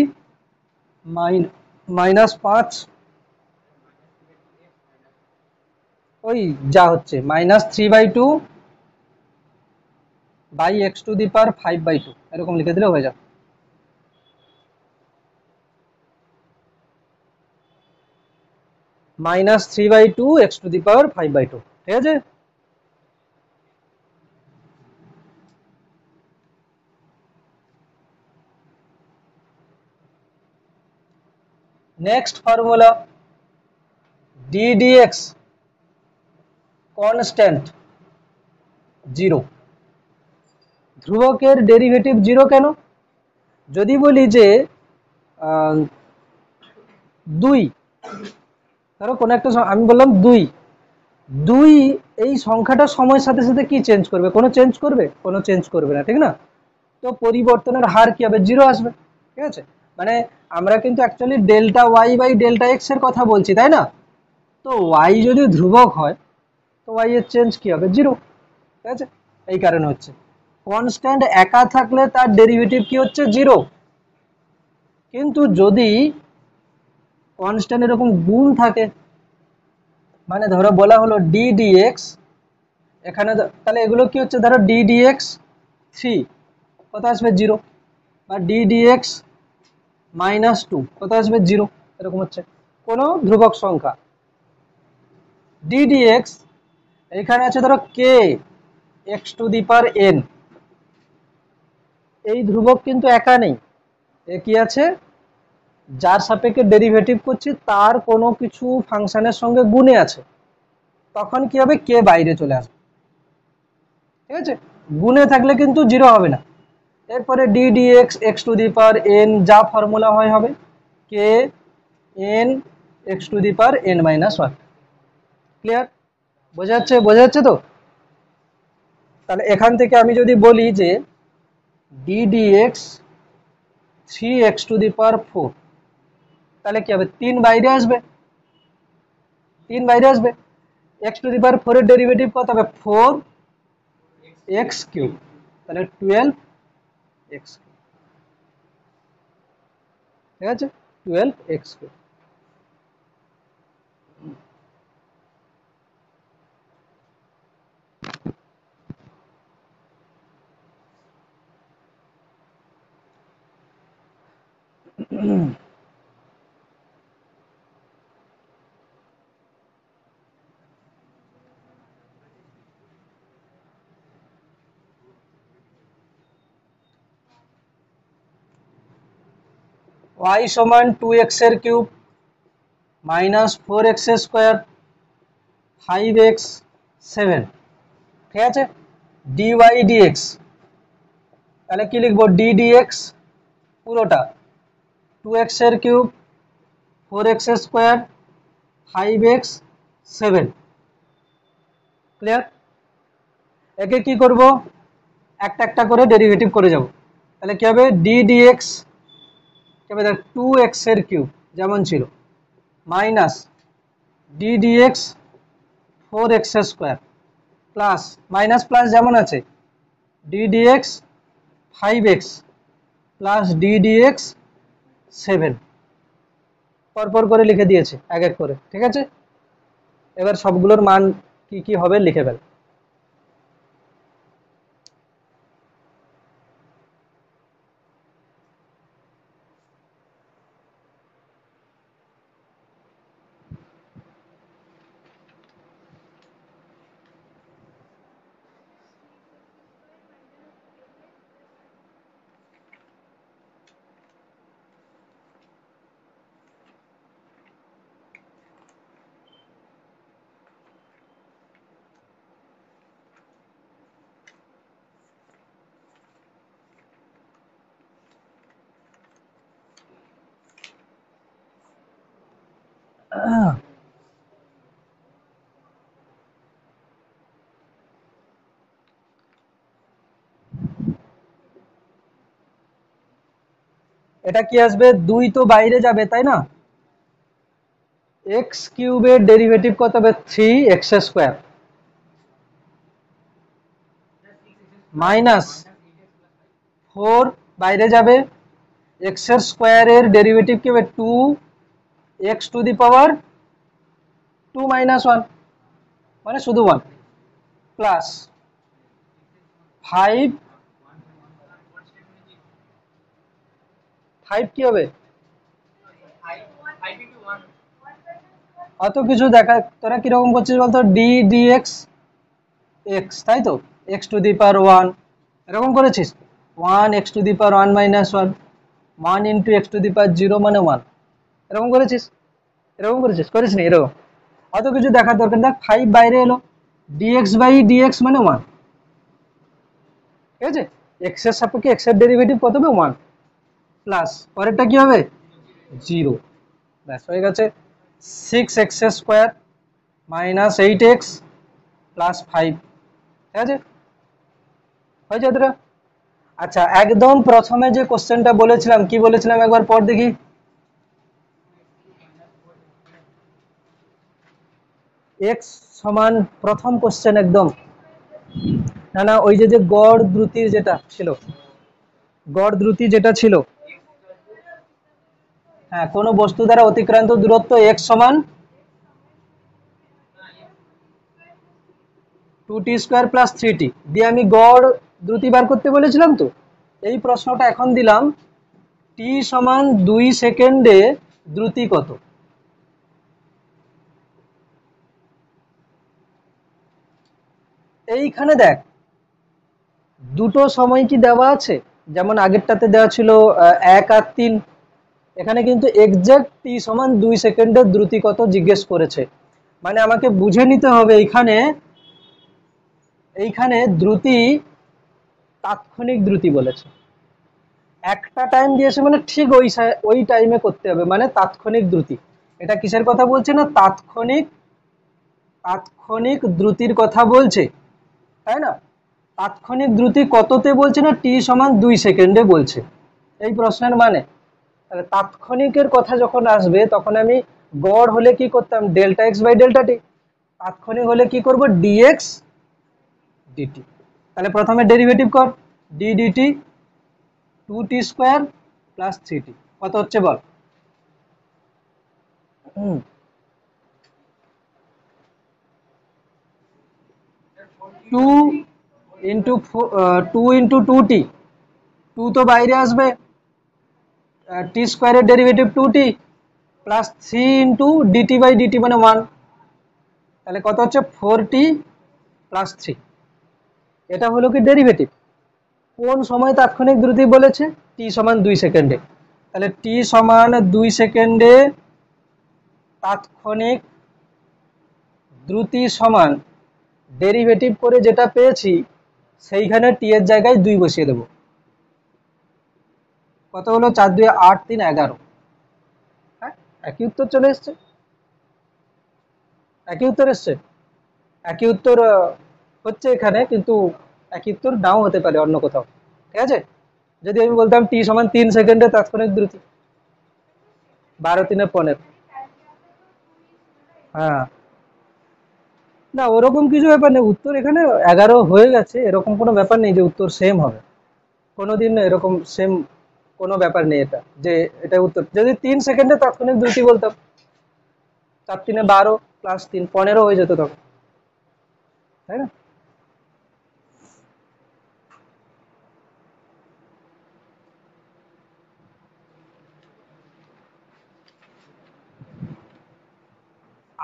-5, ওই যা হচ্ছে -3/2 বাই x⁵5/2 এরকম লিখে দিলে হয়ে যাবে। -3/2 x⁵5/2, ঠিক আছে? Next formula d dx constant 0, ধ্রুবকের ডেরিভেটিভ 0 কেন? যদি বলি যে 2, ধরো কোনো একটা আমি বললাম 2, এই সংখ্যাটা সময়ের সাথে সাথে কি চেঞ্জ করবে? কোনো চেঞ্জ করবে? কোনো চেঞ্জ করবে না, ঠিক না? তো পরিবর্তনের হার কি হবে? 0 আসবে, ঠিক আছে? মানে আমরা কিন্তু actually delta Y by delta x এর কথা বলছি, তাই না? তো ওয়াই যদি ধ্রুবক হয় তো ওয়াই এর চেঞ্জ কি হবে? 0, ঠিক আছে? এই কারণে হচ্ছে কনস্ট্যান্ট একা থাকলে তার ডেরিভেটিভ কি হচ্ছে? 0। কিন্তু যদি কনস্ট্যান্ট এরকম গুণ থাকে, মানে ধরো বলা হলো ডি ডিএক্স, এখানে তাহলে এগুলো কি হচ্ছে? ধরো ডি ডিএক্স 3 কত আসবে? 0। বা ডি ডিএক্স -2 কত আসবে? 0। এরকম হচ্ছে কোনো ধ্রুবক সংখ্যা ডি ডিএক্স, এখানে আছে ধরো কে x⁴n, এই ধ্রুবক কিন্তু একা নেই, এ কি আছে? যার সাপেক্ষে ডেরিভেটিভ করছি তার কোনো কিছু ফাংশনের সঙ্গে গুণে আছে, তখন কি হবে? কে বাইরে চলে আসবে, ঠিক আছে? গুণে থাকলে কিন্তু 0 হবে না। এরপরে ডি ডিএক্স x⁴n যা ফর্মুলা হয় হবে কে এন x⁴n-1। ক্লিয়ার? বোঝা যাচ্ছে? বোঝা যাচ্ছে তো? তাহলে এখান থেকে আমি যদি বলি যে ডি ডিএক্স 3x⁴, তাহলে কি হবে? 3 বাইরে আসবে, 3 বাইরে আসবে। x⁴ এর ডেরিভেটিভ কত হবে? 4x³, তাহলে 12x, ঠিক আছে? 12x³। y সমান 2x³ -4x², 5x7, ঠিক আছে? dy dx, তাহলে কি লিখবো? d dx পুরোটা 2x³, 4x², 5x7। ক্লিয়ার? একে কি করব? একটা একটা করে ডেরিভেটিভ করে যাব। তাহলে কি হবে? d dx কি হবে? 2x³ যেমন ছিল, minus d dx 4x² plus minus plus যেমন আছে d dx 5x plus d dx 7, পরপর করে লিখে দিয়েছে এক এক করে, ঠিক আছে? এবার সবগুলোর মান কি কি হবে লিখে ফেল। এটা কি আসবে, 2 তো বাইরে যাবে তাই না, এক্স কিউবের ডেরিভেটিভ কত হবে, 3x² মাইনাস 4 বাইরে যাবে, এক্স এর স্কোয়ারের ডেরিভেটিভ কি হবে, 2x⁻² মানে শুধু 1 প্লাস 5 কি হবে, অত কিছু দেখা, তোরা কিরকম করছিস বলতো, dx x তাই তো, x⁻1 এরকম করেছিস, 1x⁻1 - 1 1 x⁻0 মানে 1 এরকম করেছিস, করিস নি এরকম, অত কিছু দেখার দরকার, দেখ 5 বাইরে এলো, dx/dx মানে 1, ঠিক আছে, x এর সাপেক্ষে x এর ডেরিভেটিভ কত হবে, 1 প্লাস পরেরটা কি হবে, 0, ব্যাস হয়ে গেছে, 6x² - 8x প্লাস 5, ঠিক আছে, হয়েছে এতটা। আচ্ছা, একদম প্রথমে যে কোশ্চেনটা বলেছিলাম, কি বলেছিলাম একবার পর দেখি, এক্স সমান, প্রথম কোশ্চেন একদম, না না ওই যে গড় দ্রুতির যেটা ছিল, হ্যাঁ, কোনো বস্তু দ্বারা অতিক্রান্ত দূরত্ব এক্স সমান 2t² + 3t দিয়ে আমি গড় দ্রুতি বার করতে বলেছিলাম তো, এই প্রশ্নটা এখন দিলাম, টি সমান 2 সেকেন্ডে দ্রুতি কত, এইখানে দেখ দুটো সময় কি দেওয়া আছে, যেমন আগেরটাতে দেওয়া ছিল 1 আর 3, এখানে কিন্তু এক্সাক্ট টি সমান 2 সেকেন্ডের দ্রুতি কত জিজ্ঞেস করেছে, মানে আমাকে বুঝে নিতে হবে এইখানে দ্রুতি তাৎক্ষণিক দ্রুতি বলেছে, একটা টাইম দিয়েছে মানে ঠিক ওই টাইমে করতে হবে, মানে তাৎক্ষণিক দ্রুতি, এটা কিসের কথা বলছে না, তাৎক্ষণিক দ্রুতির কথা বলছে, তাই না, তাৎক্ষণিক দ্রুতি কততে বলছে না, টি সমান 2 সেকেন্ডে বলছে, এই প্রশ্নের মানে, তাহলে তাৎক্ষণিকের কথা যখন আসবে তখন আমি গড় হলে কি করতাম, Δx/Δt, তাৎক্ষণিক হলে কি করব, dx dt, তাহলে প্রথমে ডেরিভেটিভ কর, ddt 2t² + 3t কত হচ্ছে বল, 2 ইন্টু 2 2 তো বাইরে আসবে, t² এর derivative 2t plus 3 into dt/dt মানে 1, তাহলে কত হচ্ছে 4t + 3, এটা হলো কি ডেরিভেটিভ, কোন সময় তাৎক্ষণিক দ্রুতি বলেছে, টি সমান 2 সেকেন্ডে, তাহলে টি সমান 2 সেকেন্ডে তাৎক্ষণিক দ্রুতি সমান ডেরিভেটিভ করে যেটা পেয়েছি সেইখানে টি এর জায়গায় 2 বসিয়ে দেব, কত হলো, 4 2 8 3 11, হ্যাঁ একই উত্তর চলে এসছে, একই উত্তর এসছে, একই উত্তর হচ্ছে এখানে, কিন্তু একই উত্তর নাও হতে পারে অন্য কোথাও, ঠিক আছে, যদি আমি বলতাম টি সমান 3 সেকেন্ডে তাৎক্ষণিক দ্রুতি, 12 3 15, হ্যাঁ, না ওরকম কিছু ব্যাপার নেই, উত্তর এখানে 11 হয়ে গেছে, এরকম কোনো ব্যাপার নেই যে উত্তর সেম হবে, কোনোদিন এরকম সেম কোনো ব্যাপার নেই, এটা যে এটা উত্তর, যদি 3 সেকেন্ডে তাৎক্ষণিক দ্রুতি বলতাম, 4 3 12 প্লাস 3 15 হয়ে যেত তখন, তাই না,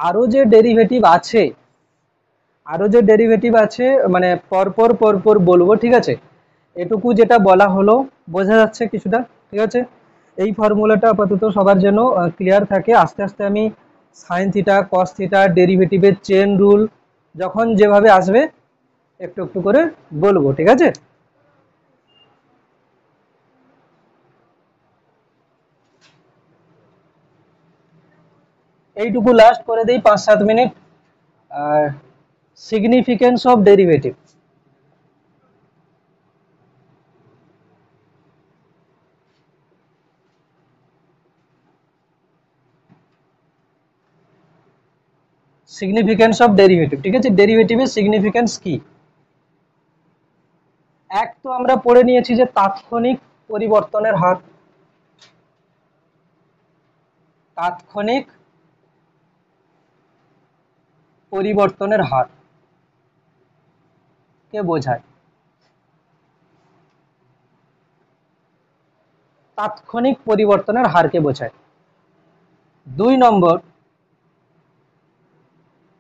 আরো যে ডেরিভেটিভ আছে, মানে পরপর পরপর বলবো, ঠিক আছে, এটুকু যেটা বলা হলো বোঝা যাচ্ছে কিছুটা, ঠিক আছে, এই ফর্মুলাটা আপাতত সবার জন্য ক্লিয়ার থাকে, আস্তে আস্তে আমি সাইন থিটা কস থিটা ডেরিভেটিভের চেন রুল যখন যেভাবে আসবে একটু একটু করে বলবো, ঠিক আছে, এইটুকু লাস্ট করে দেই 5 7 মিনিট, আর significance of derivative, significance of derivative, ঠিক আছে, ডেরিভেটিভের সিগনিফিকেন্স কি। এক তো আমরা পড়ে নিয়েছি যে তাৎক্ষণিক পরিবর্তনের হার, তাৎক্ষণিক পরিবর্তনের হার কে বোঝায়, তাৎক্ষণিক পরিবর্তনের হারকে বোঝায়। 2 নম্বর,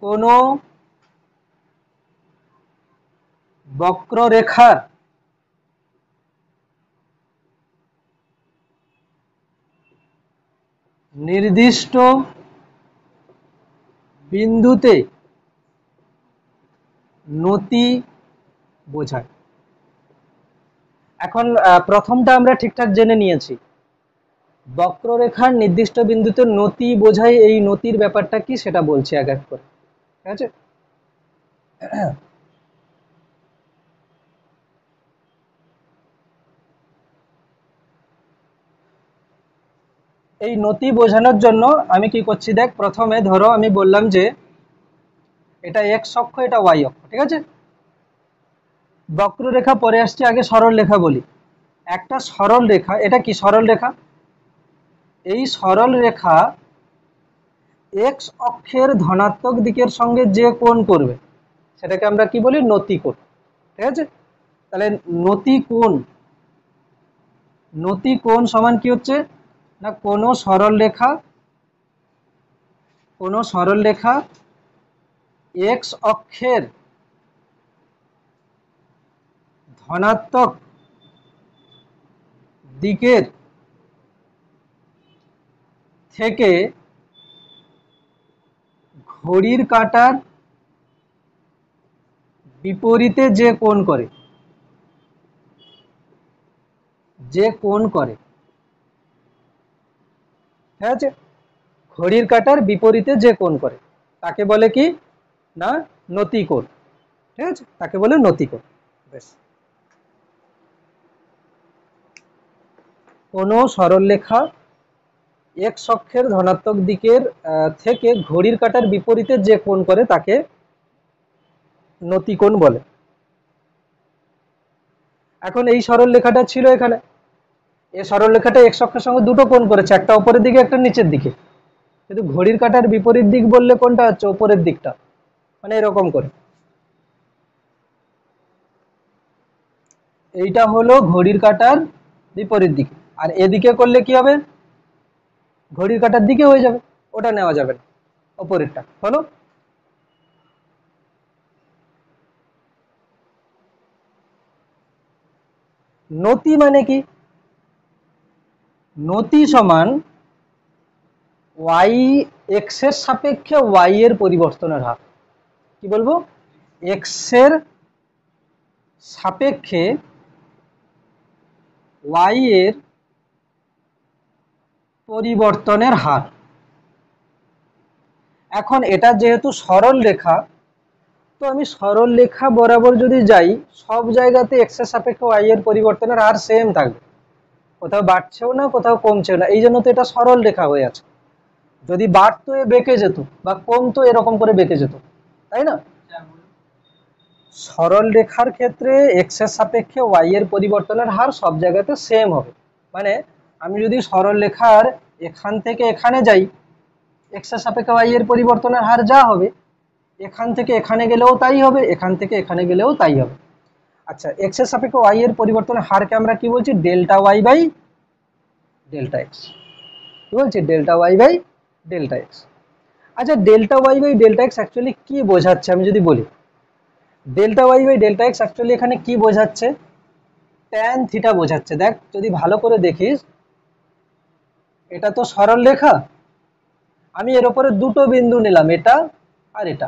কোন বক্ররেখার নির্দিষ্ট বিন্দুতে নতি বোঝায়। এখন প্রথমটা আমরা ঠিকঠাক জেনে নিয়েছি, বক্ররেখার নির্দিষ্ট বিন্দুতে নতি বোঝায়, এই নতির ব্যাপারটা কি সেটা বলছি এক এক করে, ঠিক আছে। এই নতি বোঝানোর জন্য আমি কি করছি দেখ, প্রথমে ধরো আমি বললাম যে এটা এক্স অক্ষ, এটা ওয়াই অক্ষ, ঠিক আছে। বক্ররেখা পরে আসছে, আগে সরল রেখা বলি। একটা সরল রেখা, এটা কি সরল রেখা, এই সরল রেখা এক্স অক্ষের ধনাত্মক দিকের সঙ্গে যে কোণ করবে সেটাকে আমরা কি বলি, নতি কোণ, ঠিক আছে। তাহলে নতি কোণ, নতি কোণ সমান কি হচ্ছে না, কোন সরল রেখা, কোন সরল রেখা এক্স অক্ষের ধনাত্মক দিকের থেকে ঘড়ির কাঁটার বিপরীতে যে কোণ করে, যে কোণ করে, ঠিক আছে, ঘড়ির কাঁটার বিপরীতে যে কোণ করে তাকে বলে কি না, নতি কোণ, ঠিক আছে, তাকে বলে নতি কোণ। বেশ, কোন সরলরেখা এক্স অক্ষের ধনাত্মক দিকের থেকে ঘড়ির কাঁটার বিপরীতে যে কোণ করে তাকে নতি কোণ বলে। এখন এই সরল রেখাটা ছিল এখানে, এই সরল রেখাটা এক্স অক্ষের সঙ্গে দুটো কোণ করেছে, একটা উপরের দিকে একটা নিচের দিকে, কিন্তু ঘড়ির কাঁটার বিপরীত দিক বললে কোনটা হচ্ছে, উপরের দিকটা, মানে এরকম করে। এইটা হলো ঘড়ির কাঁটার বিপরীত দিকে, আর এদিকে করলে কি হবে, ঘড়ির কাঁটার দিকে হয়ে যাবে, ওটা নেওয়া যাবে না, উপরেরটা হলো। নতি মানে কি, নতি সমান ওয়াই, এক্স এর সাপেক্ষে ওয়াই এর পরিবর্তনের হার। কি বলবো, এক্স এর সাপেক্ষে ওয়াই এর পরিবর্তনের হার। এখন এটা যেহেতু সরল রেখা, তো আমি সরল রেখা বরাবর যদি যাই, সব জায়গাতে এক্স এর সাপেক্ষে ওয়াই এর পরিবর্তনের হার সেম থাকবে, কোথাও বাড়ছেও না কোথাও কমছেও না, এই জন্য তো এটা সরল রেখা হয়ে আছে। যদি বাড়তো এ বেঁকে যেত, বা কমতো এরকম করে বেঁকে যেত, তাই না। সরল রেখার ক্ষেত্রে এক্স এর সাপেক্ষে ওয়াই এর পরিবর্তনের হার সব জায়গাতে সেম হবে। মানে আমি যদি সরল রেখার এখান থেকে এখানে যাই, এক্স এর সাপেক্ষে ওয়াই এর পরিবর্তনের হার যা হবে, এখান থেকে এখানে গেলেও তাই হবে, এখান থেকে এখানে গেলেও তাই হবে। আচ্ছা, এক্স এর সাপেক্ষে ওয়াই এর পরিবর্তনের হারকে আমরা কি বলছি, delta Y by delta X. কি বলছি, delta Y by delta X. আচ্ছা, delta Y by delta X actually কি বোঝাচ্ছে আমি যদি বলি, delta Y by delta X actually এখানে কি বোঝাচ্ছে, ট্যান থিটা বোঝাচ্ছে। দেখ যদি ভালো করে দেখিস, এটা তো সরল রেখা, আমি এর উপরে দুটো বিন্দু নিলাম, এটা আর এটা,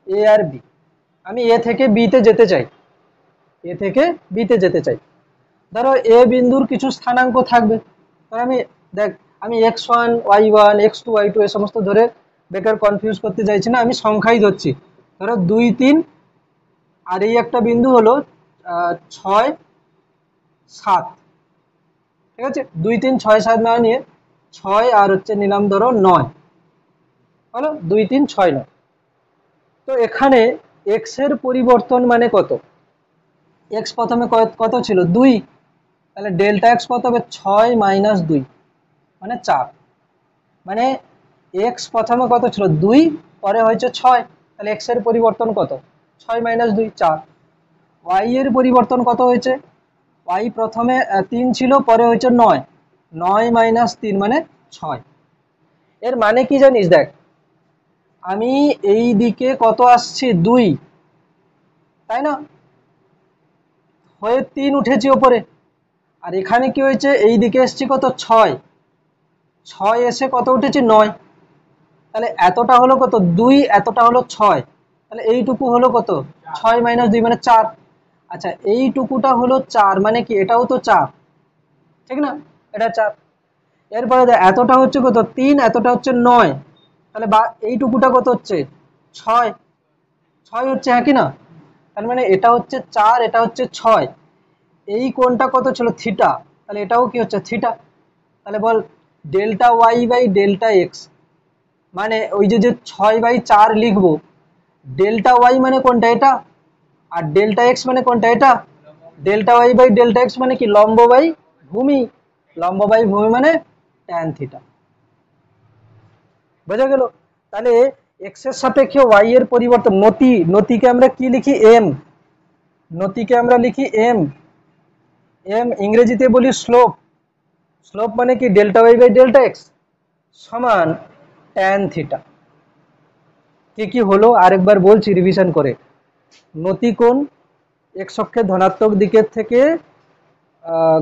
এ আর বি। আমি এ থেকে বি তে যেতে চাই, এ থেকে বি তে যেতে চাই। ধরো এ বিন্দুর কিছু স্থানাঙ্ক থাকবে, ধর আমি দেখ, আমি x1 y1 x2 y2 এ সমস্ত ধরে বেকার কনফিউজ করতে চাইছি না, আমি সংখ্যাই ধরছি। ধরো 2 3, আর এই একটা বিন্দু হলো 6 7, ঠিক আছে। 2 3 6 7 না নিয়ে 6 আর হচ্ছে নিলাম ধরো 9, হলো 2 3 6 9। তো এখানে এক্স এর পরিবর্তন মানে কত? এক্স প্রথমে কত ছিল? 2। তাহলে ডেল্টা এক্স কত হবে? 6 - 2 মানে 4। মানে এক্স প্রথমে কত ছিল? 2, পরে হয়েছে 6। তাহলে এক্স এর পরিবর্তন কত? 6 - 2 4। ওয়াই এর পরিবর্তন কত হয়েছে? ওয়াই প্রথমে 3 ছিল, পরে হয়েছে 9। 9 - 3 মানে 6। এর মানে কি জানিস? দেখ, আমি এই দিকে কত আসছি? 2, তাই না? হয়ে 3 উঠেছি ওপরে। আর এখানে কি হয়েছে? এই দিকে এসছি কত? 6। 6 এসে কত উঠেছি? 9। তাহলে এতটা হলো কত? 2, এতটা হলো 6। তাহলে এইটুকু হলো কত? 6 - 2 মানে 4। আচ্ছা, এইটুকুটা হলো 4 মানে কি? এটাও তো 4, ঠিক না? এটা 4। এরপরে এতটা হচ্ছে কত? 3, এতটা হচ্ছে 9। তাহলে বা এইটুকুটা কত হচ্ছে? 6। 6 হচ্ছে, হ্যাঁ কি না? তার মানে এটা হচ্ছে 4, এটা হচ্ছে 6। এই কোণটা কত ছিল? থিটা। তাহলে এটাও কি হচ্ছে? থিটা। তাহলে বল delta Y by delta x মানে ওই যে 6/4 লিখবো, ডেল্টা ওয়াই মানে কোনটা? এটা। আর ডেল্টা এক্স মানে কোনটা? এটা। Delta Y by delta x মানে কি? লম্ব বাই ভূমি। লম্ব বাই ভূমি মানে ট্যান থিটা। বোঝা গেল? তাহলে এক্স এর সাপেক্ষে ওয়াই এর পরিবর্তন, নতিকে আমরা কি লিখি? এম। নতিকে আমরা লিখি এম। এম ইংরেজিতে বলি স্লোপ। স্লোপ মানে কি? Delta Y by delta x সমান ট্যান থিটা। কি কি হলো আরেকবার বলছি রিভিশন করে। নতি কোণ এক্স অক্ষের ধনাত্মক দিকের থেকে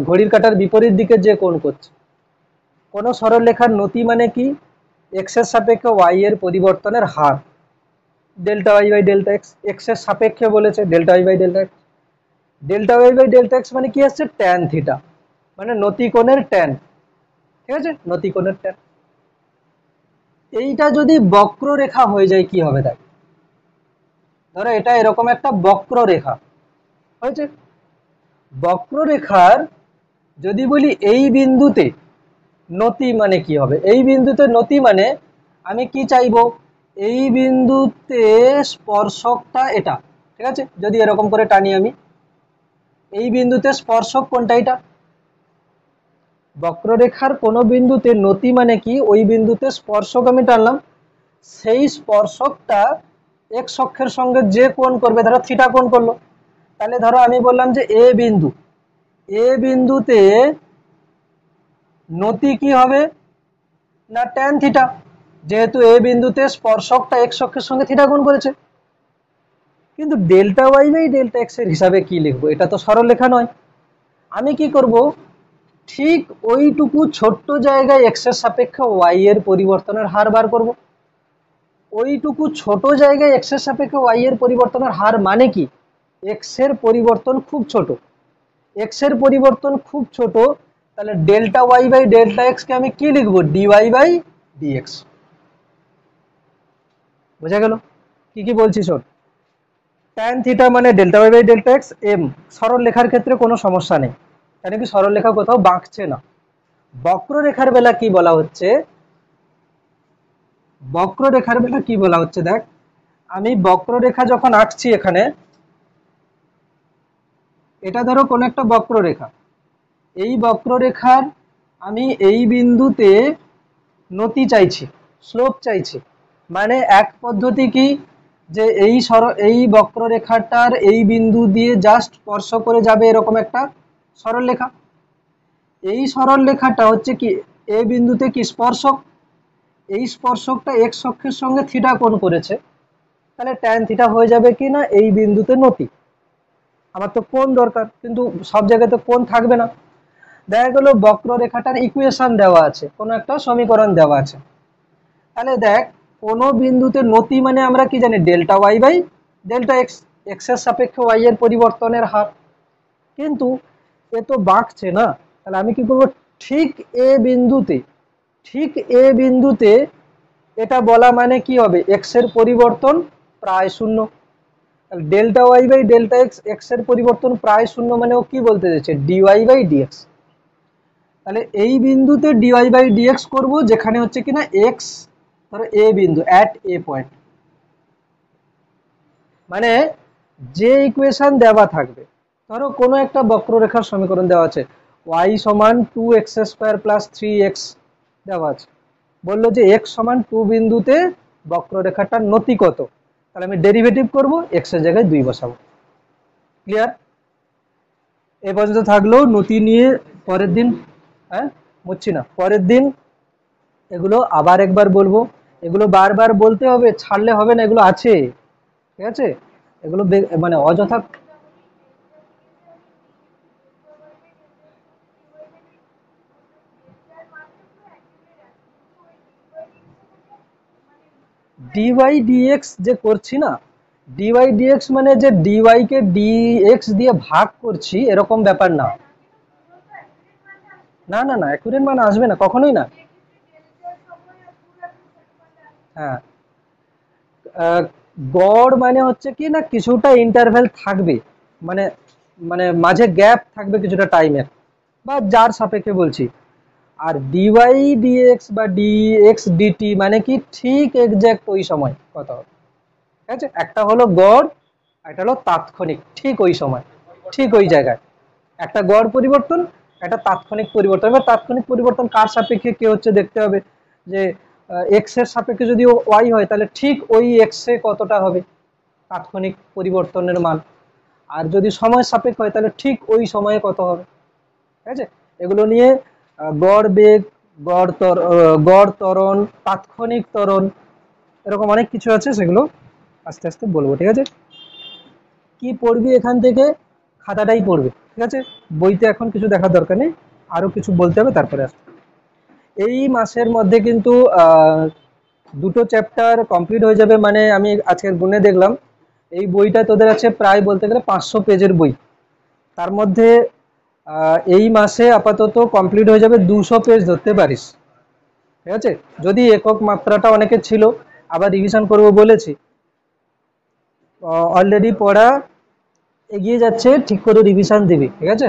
ঘড়ির কাঁটার বিপরীত দিকে যে কোণ করছে। কোন সরলরেখার নতি মানে কি? এক্স এর সাপেক্ষে ওয়াই এর পরিবর্তনের হার, delta Y by delta x. X এর সাপেক্ষে বলেছে, delta Y by delta X. Delta Y by delta x মানে কি আসছে? ট্যান থিটা, মানে নতি কোণের ট্যান। ঠিক আছে, নতি কোণের ট্যান। এইটা যদি বক্ররেখা হয়ে যায় কি হবে? দেখ, ধরো এটা এরকম একটা বক্ররেখা হয়েছে। বক্ররেখার যদি বলি এই বিন্দুতে নতি মানে কি হবে? এই বিন্দুতে নতি মানে আমি কি চাইবো? এই বিন্দুতে স্পর্শকটা এটা, ঠিক আছে? যদি এরকম করে টানি আমি, এই বিন্দুতে স্পর্শক কোনটা? এটা। বক্ররেখার কোন বিন্দুতে নতি মানে কি? ওই বিন্দুতে স্পর্শক আমি টানলাম, সেই স্পর্শকটা এক্স অক্ষের সঙ্গে যে কোণ করবে, ধরো থিটা কোণ করলো। তাহলে ধরো আমি বললাম যে এ বিন্দু, এ বিন্দুতে নতি কি হবে? না ট্যান থিটা, যেহেতু এ বিন্দুতে স্পর্শকটা এক্স অক্ষের সঙ্গে থিটা কোণ করেছে। কিন্তু delta Y by delta x এর হিসাবে কি লিখবো? এটা তো সরলরেখা নয়। আমি কি করব? ঠিক ওইটুকু ছোট্ট জায়গায় এক্স এর সাপেক্ষে ওয়াই এর পরিবর্তনের হার বার করব। ওইটুকু ছোট জায়গায় এক্স এর সাপেক্ষে ওয়াই এর পরিবর্তনের হার মানে কি? এক্স এর পরিবর্তন খুব ছোট। এক্স এর পরিবর্তন খুব ছোট, তাহলে delta Y by delta X কে আমি কি লিখবো? D Y by D X. বোঝা গেল? কি কি বলছি শোন। ট্যান থিটা মানে delta Y by delta X M. সরল লেখার ক্ষেত্রে কোনো সমস্যা নেই, কেন কি সরল লেখা কোথাও বাঁকছে না। বক্ররেখার বেলা কি বলা হচ্ছে? বক্ররেখার বেলা কি বলা হচ্ছে? দেখ, আমি বক্ররেখা যখন আঁকছি এখানে, এটা ধরো কোন একটা বক্ররেখা, এই বক্ররেখার আমি এই বিন্দুতে নতি চাইছি, স্লোপ চাইছি। মানে এক পদ্ধতি কি, যে এই বক্ররেখাটার এই বিন্দু দিয়ে জাস্ট স্পর্শ করে যাবে এরকম একটা সরলরেখা। এই সরলরেখাটা হচ্ছে কি এ বিন্দুতে কি স্পর্শক, এই স্পর্শকটা এক্স অক্ষের সঙ্গে থিটা কোণ করেছে। তাহলে ট্যান থিটা হয়ে যাবে কি না এই বিন্দুতে নতি। আমার তো কোণ দরকার, কিন্তু সব জায়গায় তো কোণ থাকবে না। দেখা গেল বক্ররেখাটার ইকুয়েশন দেওয়া আছে, কোনো একটা সমীকরণ দেওয়া আছে। তাহলে দেখ, কোন বিন্দুতে নতি মানে আমরা কি জানি? Delta Y by delta x, x এর সাপেক্ষে ওয়াই এর পরিবর্তনের হার। কিন্তু এ তো বাঁকছে না, তাহলে আমি কি করব? ঠিক এ বিন্দুতে, ঠিক এ বিন্দুতে এটা বলা মানে কি হবে? এক্স এর পরিবর্তন প্রায় শূন্য। Delta Y by delta x, x এর পরিবর্তন প্রায় শূন্য মানে ও কি বলতে চাইছে? Dy by dx. তাহলে এই বিন্দুতে ডিওয়াই বাই ডিএক্স করবো, যেখানে হচ্ছে কিনা এক্স ধরো এ বিন্দু, অ্যাট এ পয়েন্ট। মানে যে ইকুয়েশন দেওয়া থাকবে, ধরো কোনো একটা বক্ররেখার সমীকরণ দেওয়া আছে, y সমান 2x² প্লাস 3x দেওয়া আছে, বললো যে x সমান 2 বিন্দুতে বক্ররেখাটার নতি কত, তাহলে আমি ডেরিভেটিভ করব, x এর জায়গায় 2 বসাবো। ক্লিয়ার? এ পর্যন্ত থাকলো নতি নিয়ে। পরের দিন, হ্যাঁ বুঝছি না, পরের দিন এগুলো আবার একবার বলবো, এগুলো বারবার বলতে হবে, ছাড়লে হবে না, এগুলো আছে, ঠিক আছে? এগুলো মানে অযথা ডিওয়াই ডিএক্স যে করছি না, ডিওয়াই ডিএক্স মানে যে ডিওয়াই কে ডিএক্স দিয়ে ভাগ করছি এরকম ব্যাপার না। না না না, অ্যাকুরেট মান আসবে না, কখনোই না। হ্যাঁ, আহ, গড় মানে হচ্ছে কি না, কিছুটা ইন্টারভ্যাল থাকবে, মানে মানে মাঝে গ্যাপ থাকবে কিছুটা টাইমের, বা যার সাপেক্ষে বলছি। আর ডিওয়াই ডিএক্স বা ডিএক্স ডিটি মানে কি ঠিক এক্সাক্ট ওই সময় কত হবে, ঠিক আছে? একটা হলো গড়, একটা হলো তাৎক্ষণিক, ঠিক ওই সময়, ঠিক ওই জায়গায়। একটা গড় পরিবর্তন, একটা তাৎক্ষণিক পরিবর্তন। এবার তাৎক্ষণিক পরিবর্তন কার সাপেক্ষে কি হচ্ছে দেখতে হবে, যে এক্স এর সাপেক্ষে যদি ওয়াই হয় তাহলে ঠিক ওই এক্স এ কতটা হবে তাৎক্ষণিক পরিবর্তনের মান, আর যদি সময় সাপেক্ষ হয় তাহলে ঠিক ওই সময়ে কত হবে, ঠিক আছে? এগুলো নিয়ে গড় বেগ, গড় ত্বরণ, তাৎক্ষণিক ত্বরণ, এরকম অনেক কিছু আছে, সেগুলো আস্তে আস্তে বলবো, ঠিক আছে? কি পড়বি এখান থেকে, খাতাটাই পড়বে, ঠিক আছে? বইতে এখন কিছু দেখার দরকার নেই, আরো কিছু বলতে হবে তারপরে আসবে। এই মাসের মধ্যে কিন্তু দুটো চ্যাপ্টার কমপ্লিট হয়ে যাবে, মানে আমি আজকের গুনে দেখলাম এই বইটা তোদের আছে প্রায় বলতে গেলে 500 পেজের বই। তার মধ্যে এই মাসে আপাতত কমপ্লিট হয়ে যাবে 200 পেজ ধরতে পারিস, ঠিক আছে? যদি একক মাত্রাটা অনেকের ছিল, আবার রিভিশন করব বলেছি, অলরেডি পড়া এগিয়ে যাচ্ছে, ঠিক করে রিভিশন দিবি, ঠিক আছে?